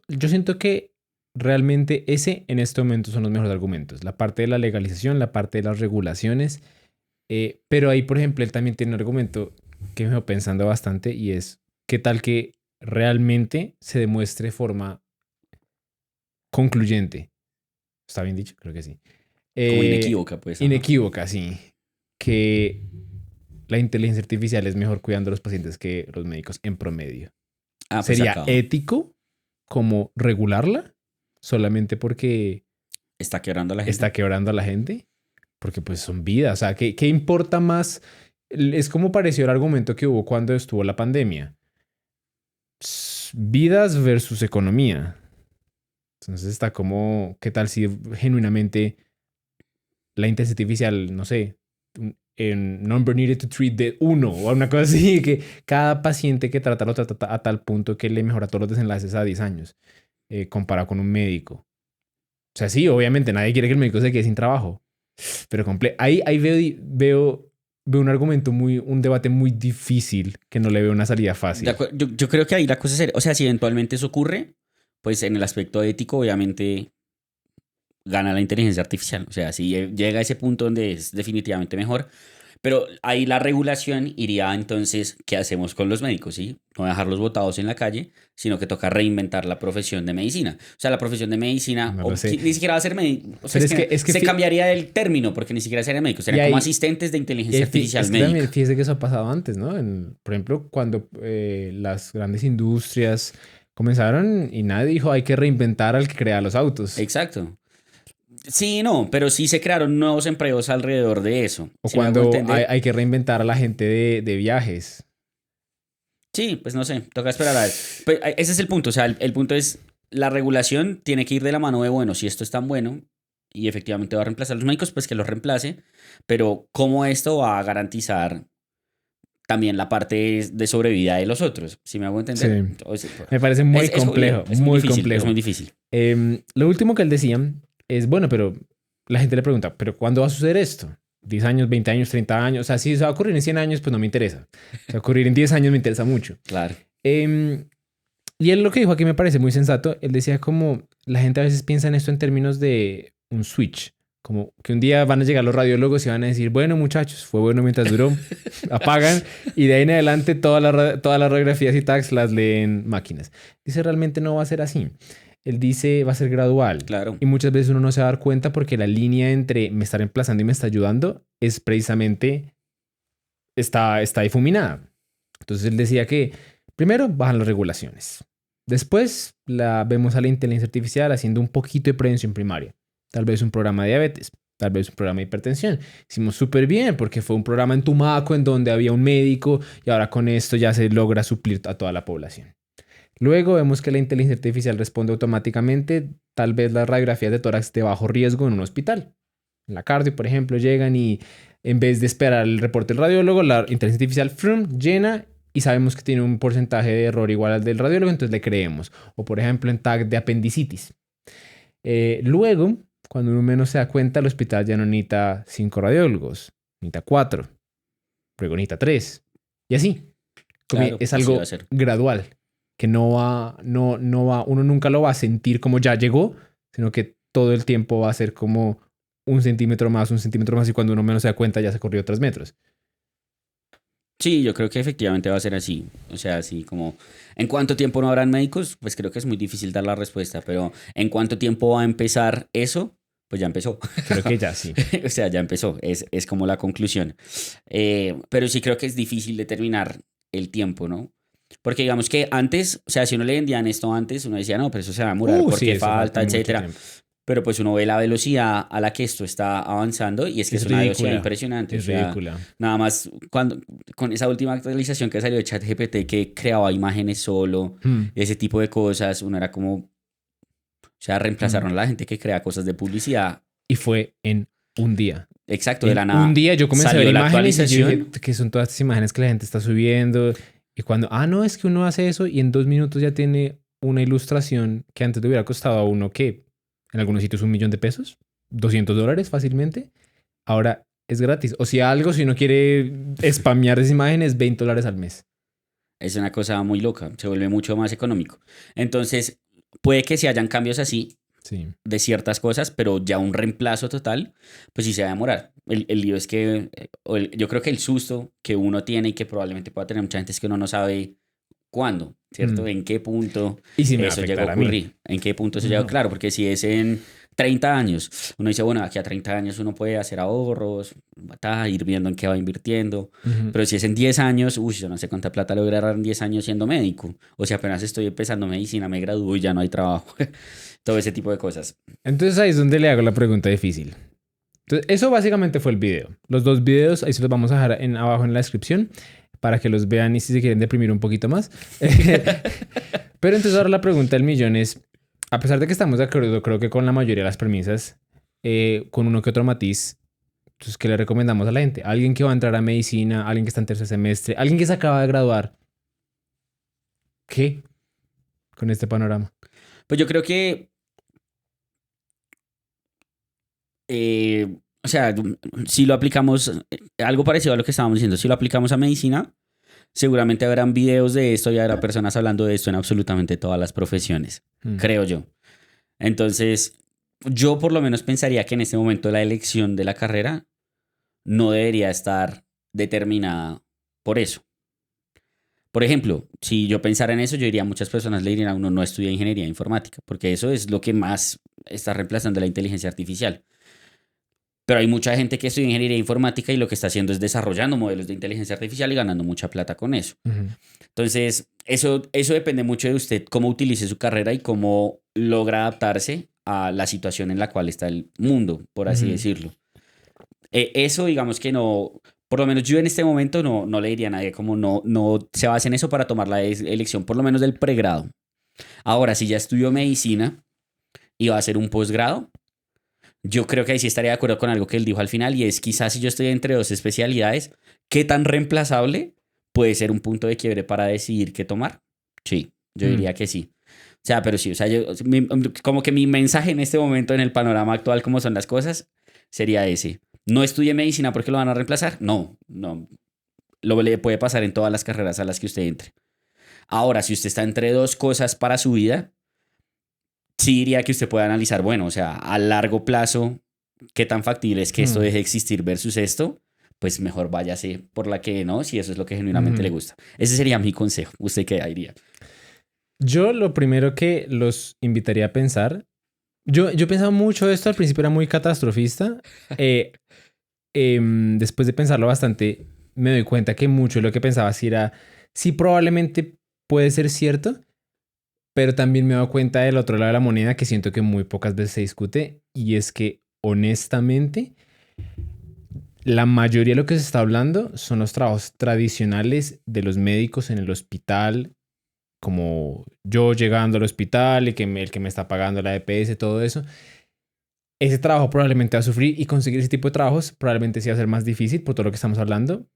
Yo siento que realmente ese en este momento son los mejores argumentos. La parte de la legalización, la parte de las regulaciones. Pero ahí, por ejemplo, él también tiene un argumento que me dejó pensando bastante y es, ¿qué tal que realmente se demuestre de forma concluyente? ¿Está bien dicho? Creo que sí. Como inequívoca, pues. Inequívoca, sí. Que la inteligencia artificial es mejor cuidando a los pacientes que los médicos en promedio. Pues ¿Sería acabó. ético como regularla solamente porque Está quebrando a la gente. está quebrando a la gente? Porque pues son vidas. O sea, ¿qué importa más? Es como pareció el argumento que hubo cuando estuvo la pandemia. Vidas versus economía. Entonces está como, ¿qué tal si genuinamente la inteligencia artificial, no sé, en number needed to treat de 1 o una cosa así, que cada paciente que trata lo trata a tal punto que le mejora todos los desenlaces a 10 años, comparado con un médico? O sea, sí, obviamente nadie quiere que el médico se quede sin trabajo, pero ahí veo un argumento un debate muy difícil que no le veo una salida fácil. Yo creo que ahí la cosa es, o sea, si eventualmente eso ocurre, pues en el aspecto ético, obviamente gana la inteligencia artificial. O sea, si llega a ese punto donde es definitivamente mejor. Pero ahí la regulación iría entonces, ¿qué hacemos con los médicos? ¿Sí? No dejarlos botados en la calle, sino que toca reinventar la profesión de medicina. O sea, la profesión de medicina No lo sé. ni siquiera va a ser médico. O sea, Pero es que se cambiaría el término, porque ni siquiera serían médicos, serían como asistentes de inteligencia artificial es que médica. también fíjese que eso ha pasado antes, ¿no? Por ejemplo, cuando las grandes industrias comenzaron y nadie dijo hay que reinventar al que crea los autos. Exacto. Sí, no, pero sí se crearon nuevos empleos alrededor de eso. O ¿Sí me hago cuando entender? hay que reinventar a la gente de viajes. Sí, pues no sé, toca esperar a ver. Pues, ese es el punto, o sea, el punto es, la regulación tiene que ir de la mano de, bueno, si esto es tan bueno y efectivamente va a reemplazar a los médicos, pues que los reemplace, pero cómo esto va a garantizar también la parte de sobrevida de los otros, ¿sí me hago entender? Sí. Entonces, Me parece muy complejo, es muy difícil, complejo. es muy difícil. Lo último que él decía es, bueno, pero la gente le pregunta, ¿pero cuándo va a suceder esto? 10 años, 20 años, 30 años. O sea, si se va a ocurrir en 100 años, pues no me interesa. Si va a ocurrir en 10 años, me interesa mucho. Claro. Y él lo que dijo aquí me parece muy sensato. Él decía como la gente a veces piensa en esto en términos de un switch. Como que un día van a llegar los radiólogos y van a decir, bueno, muchachos, fue bueno mientras duró, apagan y de ahí en adelante todas las radiografías y tags las leen máquinas. Dice, realmente no va a ser así. Él dice, va a ser gradual. Claro. Y muchas veces uno no se va a dar cuenta porque la línea entre me está reemplazando y me está ayudando es precisamente, está difuminada. Entonces él decía que primero bajan las regulaciones. Después vemos a la inteligencia artificial haciendo un poquito de prevención primaria. Tal vez un programa de diabetes, tal vez un programa de hipertensión. Hicimos súper bien porque fue un programa en Tumaco en donde había un médico y ahora con esto ya se logra suplir a toda la población. Luego vemos que la inteligencia artificial responde automáticamente tal vez las radiografías de tórax de bajo riesgo en un hospital. En la cardio, por ejemplo, llegan y en vez de esperar el reporte del radiólogo, la inteligencia artificial llena y sabemos que tiene un porcentaje de error igual al del radiólogo, entonces le creemos. O por ejemplo en TAC de apendicitis. Luego, cuando uno menos se da cuenta, el hospital ya no necesita 5 radiólogos, necesita 4, luego necesita 3. Y así. Claro, Es así algo va a ser. gradual. que uno nunca lo va a sentir como ya llegó, sino que todo el tiempo va a ser como un centímetro más, y cuando uno menos se da cuenta ya se corrió 3 metros. Sí, yo creo que efectivamente va a ser así. O sea, así como, ¿en cuánto tiempo no habrán médicos? Pues creo que es muy difícil dar la respuesta, pero ¿en cuánto tiempo va a empezar eso? Pues ya empezó. Creo que ya sí. O sea, ya empezó. Es como la conclusión. Pero sí creo que es difícil determinar el tiempo, ¿no? Porque digamos que antes, o sea, si uno le vendían esto antes, uno decía, no, pero eso se va a demorar Sí, porque eso falta, mucho etcétera. tiempo. Pero pues uno ve la velocidad a la que esto está avanzando y es que es Es una velocidad ridícula. impresionante. O Es sea, ridícula. nada más con esa última actualización que salió de ChatGPT que creaba imágenes solo, Hmm, ese tipo de cosas, uno era como, o sea, hmm. reemplazaron a la gente que crea cosas de publicidad. Y fue en un día. Exacto, de En la un nada día yo comencé a ver salió la imágenes y yo dije actualización. que son todas estas imágenes que la gente está subiendo. Y cuando, no, es que uno hace eso y en 2 minutos ya tiene una ilustración que antes le hubiera costado a uno que en algunos sitios $1.000.000, $200 fácilmente. Ahora es gratis. O si algo, si uno quiere spamear esas imágenes, $20 al mes. Es una cosa muy loca, se vuelve mucho más económico. Entonces, puede que se hayan cambios así Sí. de ciertas cosas, pero ya un reemplazo total, pues sí se va a demorar. El lío es que yo creo que el susto que uno tiene y que probablemente pueda tener mucha gente es que uno no sabe cuándo, ¿cierto? Mm. ¿En qué punto Y si me va a eso llega a afectar a mí. ocurrir? ¿En qué punto eso llega? No. Claro, porque si es en 30 años, uno dice, bueno, aquí a 30 años uno puede hacer ahorros, ir viendo en qué va invirtiendo, Ujú. pero si es en 10 años, uy, yo no sé cuánta plata lograr en 10 años siendo médico, o si apenas estoy empezando medicina, me gradúo y ya no hay trabajo, todo ese tipo de cosas. Entonces ahí es donde le hago la pregunta difícil. Entonces, eso básicamente fue el video. Los 2 videos, ahí se los vamos a dejar abajo en la descripción para que los vean y si se quieren deprimir un poquito más. Pero entonces ahora la pregunta del millón es, a pesar de que estamos de acuerdo, creo que con la mayoría de las premisas, con uno que otro matiz, entonces, ¿qué le recomendamos a la gente? Alguien que va a entrar a medicina, alguien que está en tercer semestre, alguien que se acaba de graduar. ¿Qué? Con este panorama. Pues yo creo que, o sea, si lo aplicamos, algo parecido a lo que estábamos diciendo, si lo aplicamos a medicina, seguramente habrán videos de esto y habrá personas hablando de esto en absolutamente todas las profesiones, Mm, creo yo. Entonces, yo por lo menos pensaría que en este momento la elección de la carrera no debería estar determinada por eso. Por ejemplo, si yo pensara en eso, yo diría, muchas personas le dirían a uno no estudia ingeniería informática, porque eso es lo que más está reemplazando la inteligencia artificial. Pero hay mucha gente que estudia ingeniería informática y lo que está haciendo es desarrollando modelos de inteligencia artificial y ganando mucha plata con eso. ujú, Entonces, eso depende mucho de usted, cómo utilice su carrera y cómo logra adaptarse a la situación en la cual está el mundo, por así ujú. decirlo. Eso, digamos que no, por lo menos yo en este momento no le diría a nadie como no se base en eso para tomar la elección, por lo menos del pregrado. Ahora, si ya estudió medicina y va a hacer un posgrado, yo creo que ahí sí estaría de acuerdo con algo que él dijo al final y es quizás si yo estoy entre dos especialidades, ¿qué tan reemplazable puede ser un punto de quiebre para decidir qué tomar? Sí, yo Mm. diría que sí. O sea, pero sí, o sea, como que mi mensaje en este momento, en el panorama actual, como son las cosas, sería ese. No estudie medicina porque lo van a reemplazar. No, no. Lo le puede pasar en todas las carreras a las que usted entre. Ahora, si usted está entre dos cosas para su vida, sí diría que usted puede analizar, bueno, o sea, a largo plazo, qué tan factible es que esto Hmm, deje de existir versus esto, pues mejor váyase por la que no, si eso es lo que genuinamente le ujú. gusta. Ese sería mi consejo. ¿Usted qué diría? Yo lo primero que los invitaría a pensar, yo pensaba mucho esto, al principio era muy catastrofista. eh, Después de pensarlo bastante, me doy cuenta que mucho de lo que pensaba sí probablemente puede ser cierto, pero también me doy cuenta del otro lado de la moneda que siento que muy pocas veces se discute y es que honestamente la mayoría de lo que se está hablando son los trabajos tradicionales de los médicos en el hospital, como yo llegando al hospital y que el que me está pagando la EPS, todo eso. Ese trabajo probablemente va a sufrir y conseguir ese tipo de trabajos probablemente sí va a ser más difícil por todo lo que estamos hablando,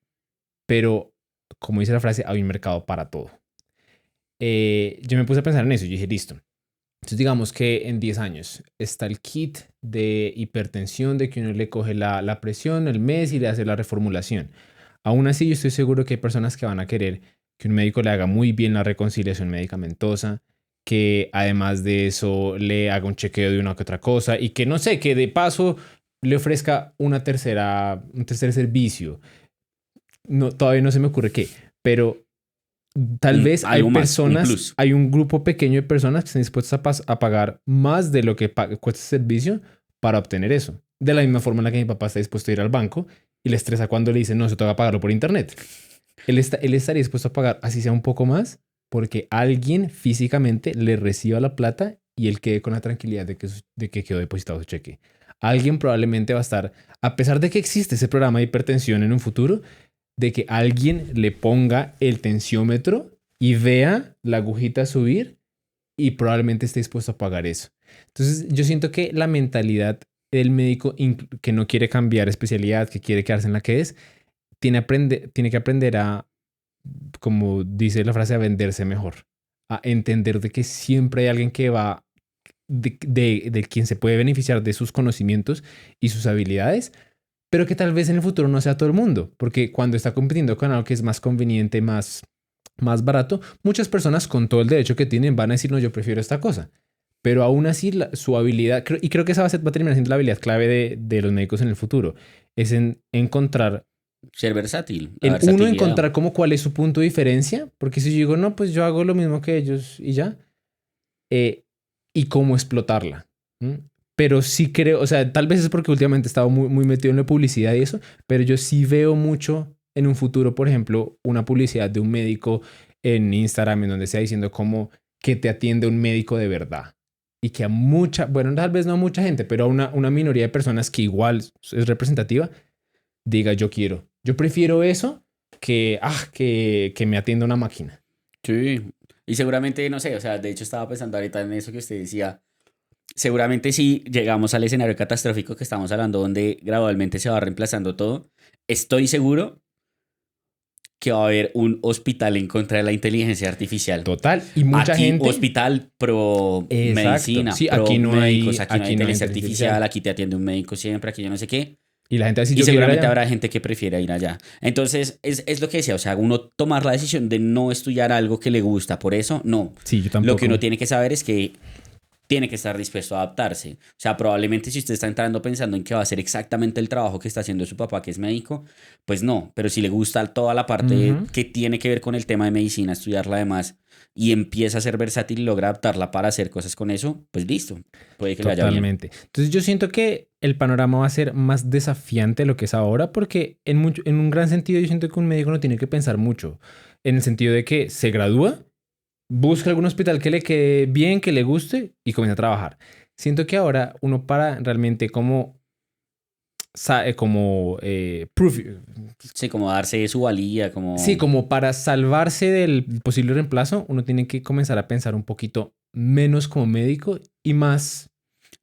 pero como dice la frase, hay un mercado para todo. Yo me puse a pensar en eso y dije, listo. Entonces digamos que en 10 años está el kit de hipertensión, de que uno le coge la presión, el mes y le hace la reformulación. Aún así, yo estoy seguro que hay personas que van a querer que un médico le haga muy bien la reconciliación medicamentosa, que además de eso le haga un chequeo de una que otra cosa y que no sé, que de paso le ofrezca un tercer servicio. No, todavía no se me ocurre qué, pero tal vez hay Algo más, un personas, plus. hay un grupo pequeño de personas que están dispuestas a pagar más de lo que cuesta el servicio para obtener eso. De la misma forma en la que mi papá está dispuesto a ir al banco y le estresa cuando le dicen, no, se te va a pagarlo por internet. Él estaría dispuesto a pagar, así sea un poco más, porque alguien físicamente le reciba la plata y él quede con la tranquilidad de que quedó depositado su cheque. Alguien probablemente va a estar, a pesar de que existe ese programa de hipertensión en un futuro, de que alguien le ponga el tensiómetro y vea la agujita subir y probablemente esté dispuesto a pagar eso. Entonces, yo siento que la mentalidad del médico que no quiere cambiar especialidad, que quiere quedarse en la que es, tiene que aprender a, como dice la frase, a venderse mejor, a entender de que siempre hay alguien que va, de quien se puede beneficiar de sus conocimientos y sus habilidades, pero que tal vez en el futuro no sea todo el mundo, porque cuando está compitiendo con algo que es más conveniente, más barato, muchas personas con todo el derecho que tienen van a decir, no, yo prefiero esta cosa. Pero aún así, su habilidad, y creo que esa va a terminar siendo la habilidad clave de los médicos en el futuro, es en encontrar, Ser versátil, la en uno versatilidad. encontrar como cuál es su punto de diferencia, porque si yo digo, no, pues yo hago lo mismo que ellos y ya, eh, y cómo explotarla. ¿M? Pero sí creo, o sea, tal vez es porque últimamente he estado muy metido en la publicidad y eso, pero yo sí veo mucho en un futuro, por ejemplo, una publicidad de un médico en Instagram en donde sea diciendo como que te atiende un médico de verdad. Y que a mucha, bueno, tal vez no a mucha gente, pero a una minoría de personas que igual es representativa, diga yo prefiero eso que me atienda una máquina. Sí. Y seguramente, no sé, o sea, de hecho estaba pensando ahorita en eso que usted decía. Seguramente si llegamos al escenario catastrófico que estamos hablando, donde gradualmente se va reemplazando todo, estoy seguro que va a haber un hospital en contra de la inteligencia artificial. Total. Y mucha Aquí, gente. hospital pro Exacto. medicina, Sí, pro médicos, aquí no hay aquí no hay inteligencia inteligencia artificial, artificial. aquí te atiende un médico siempre, aquí yo no sé qué. Y la gente así, Y yo quiero ir seguramente allá. habrá gente que prefiera ir allá. Entonces, es lo que decía, o sea, uno tomar la decisión de no estudiar algo que le gusta, por eso, no. Sí, yo Lo que tampoco. uno tiene que saber es que tiene que estar dispuesto a adaptarse. O sea, probablemente si usted está entrando pensando en que va a hacer exactamente el trabajo que está haciendo su papá, que es médico, pues no. Pero si le gusta toda la parte Ujú. que tiene que ver con el tema de medicina, estudiarla además, y empieza a ser versátil y logra adaptarla para hacer cosas con eso, pues listo. Puede que le vaya bien. Totalmente. Entonces yo siento que el panorama va a ser más desafiante de lo que es ahora, porque en un gran sentido yo siento que un médico no tiene que pensar mucho, en el sentido de que se gradúa, busca algún hospital que le quede bien, que le guste y comienza a trabajar. Siento que ahora uno para realmente proof, Sí, como darse su valía, sí, como... como para salvarse del posible reemplazo, uno tiene que comenzar a pensar un poquito menos como médico y más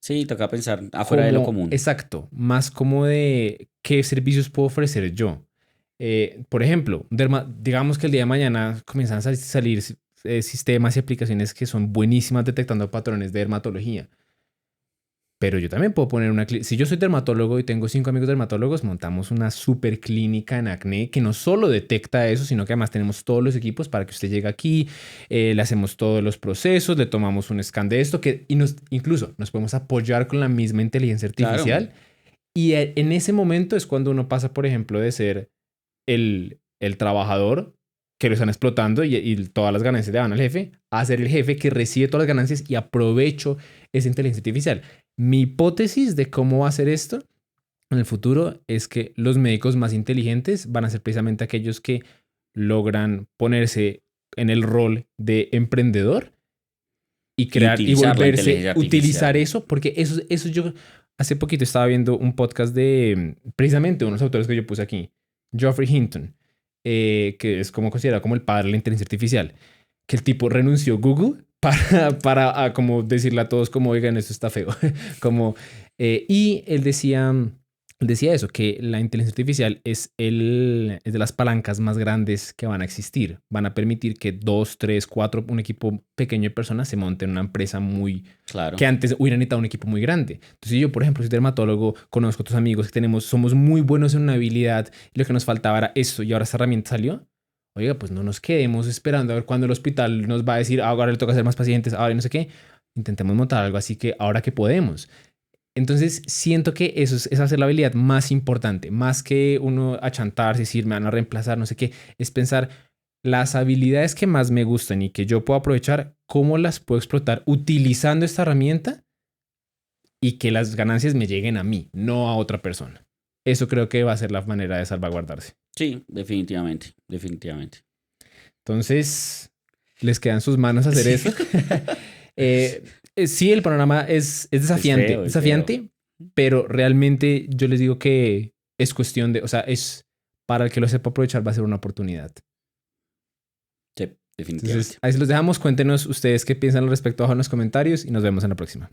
Sí, toca pensar afuera de lo como, común. exacto, más como de qué servicios puedo ofrecer yo. Por ejemplo, digamos que el día de mañana comienzan a salir sistemas y aplicaciones que son buenísimas detectando patrones de dermatología. Pero yo también puedo poner si yo soy dermatólogo y tengo 5 amigos dermatólogos, montamos una super clínica en acné que no solo detecta eso, sino que además tenemos todos los equipos para que usted llegue aquí, le hacemos todos los procesos, le tomamos un scan de esto, incluso nos podemos apoyar con la misma inteligencia Claro. artificial. Y en ese momento es cuando uno pasa, por ejemplo, de ser el trabajador que lo están explotando y todas las ganancias le van al jefe, a ser el jefe que recibe todas las ganancias y aprovecho esa inteligencia artificial. Mi hipótesis de cómo va a ser esto en el futuro es que los médicos más inteligentes van a ser precisamente aquellos que logran ponerse en el rol de emprendedor y Y crear y utilizar la volverse, inteligencia utilizar artificial. eso, porque eso yo hace poquito estaba viendo un podcast de precisamente unos autores que yo puse aquí, Geoffrey Hinton, que es como considerado como el padre de la inteligencia artificial, que el tipo renunció a Google para como decirle a todos como, oigan, esto está feo. Como, y él decía eso, que la inteligencia artificial es de las palancas más grandes que van a existir. Van a permitir que dos, tres, cuatro, un equipo pequeño de personas se monten en una empresa que Claro. antes hubiera necesitado un equipo muy grande. Entonces yo, por ejemplo, soy dermatólogo, conozco a otros amigos que somos muy buenos en una habilidad y lo que nos faltaba era eso y ahora esta herramienta salió. oiga, pues no nos quedemos esperando a ver cuándo el hospital nos va a decir, ahora le toca hacer más pacientes, ahora y no sé qué. Intentemos montar algo así que ahora que podemos. Entonces, siento que eso es hacer la habilidad más importante, más que uno achantarse, decir, me van a reemplazar, no sé qué, es pensar las habilidades que más me gustan y que yo puedo aprovechar, cómo las puedo explotar utilizando esta herramienta y que las ganancias me lleguen a mí, no a otra persona. Eso creo que va a ser la manera de salvaguardarse. Sí, definitivamente, definitivamente. Entonces, les quedan sus manos hacer Sí. eso. Sí, el panorama es desafiante, Es feo. desafiante, pero realmente yo les digo que es cuestión de, o sea, es para el que lo sepa aprovechar va a ser una oportunidad. Sí, definitivamente. Entonces, ahí se los dejamos. Cuéntenos ustedes qué piensan al respecto abajo en los comentarios y nos vemos en la próxima.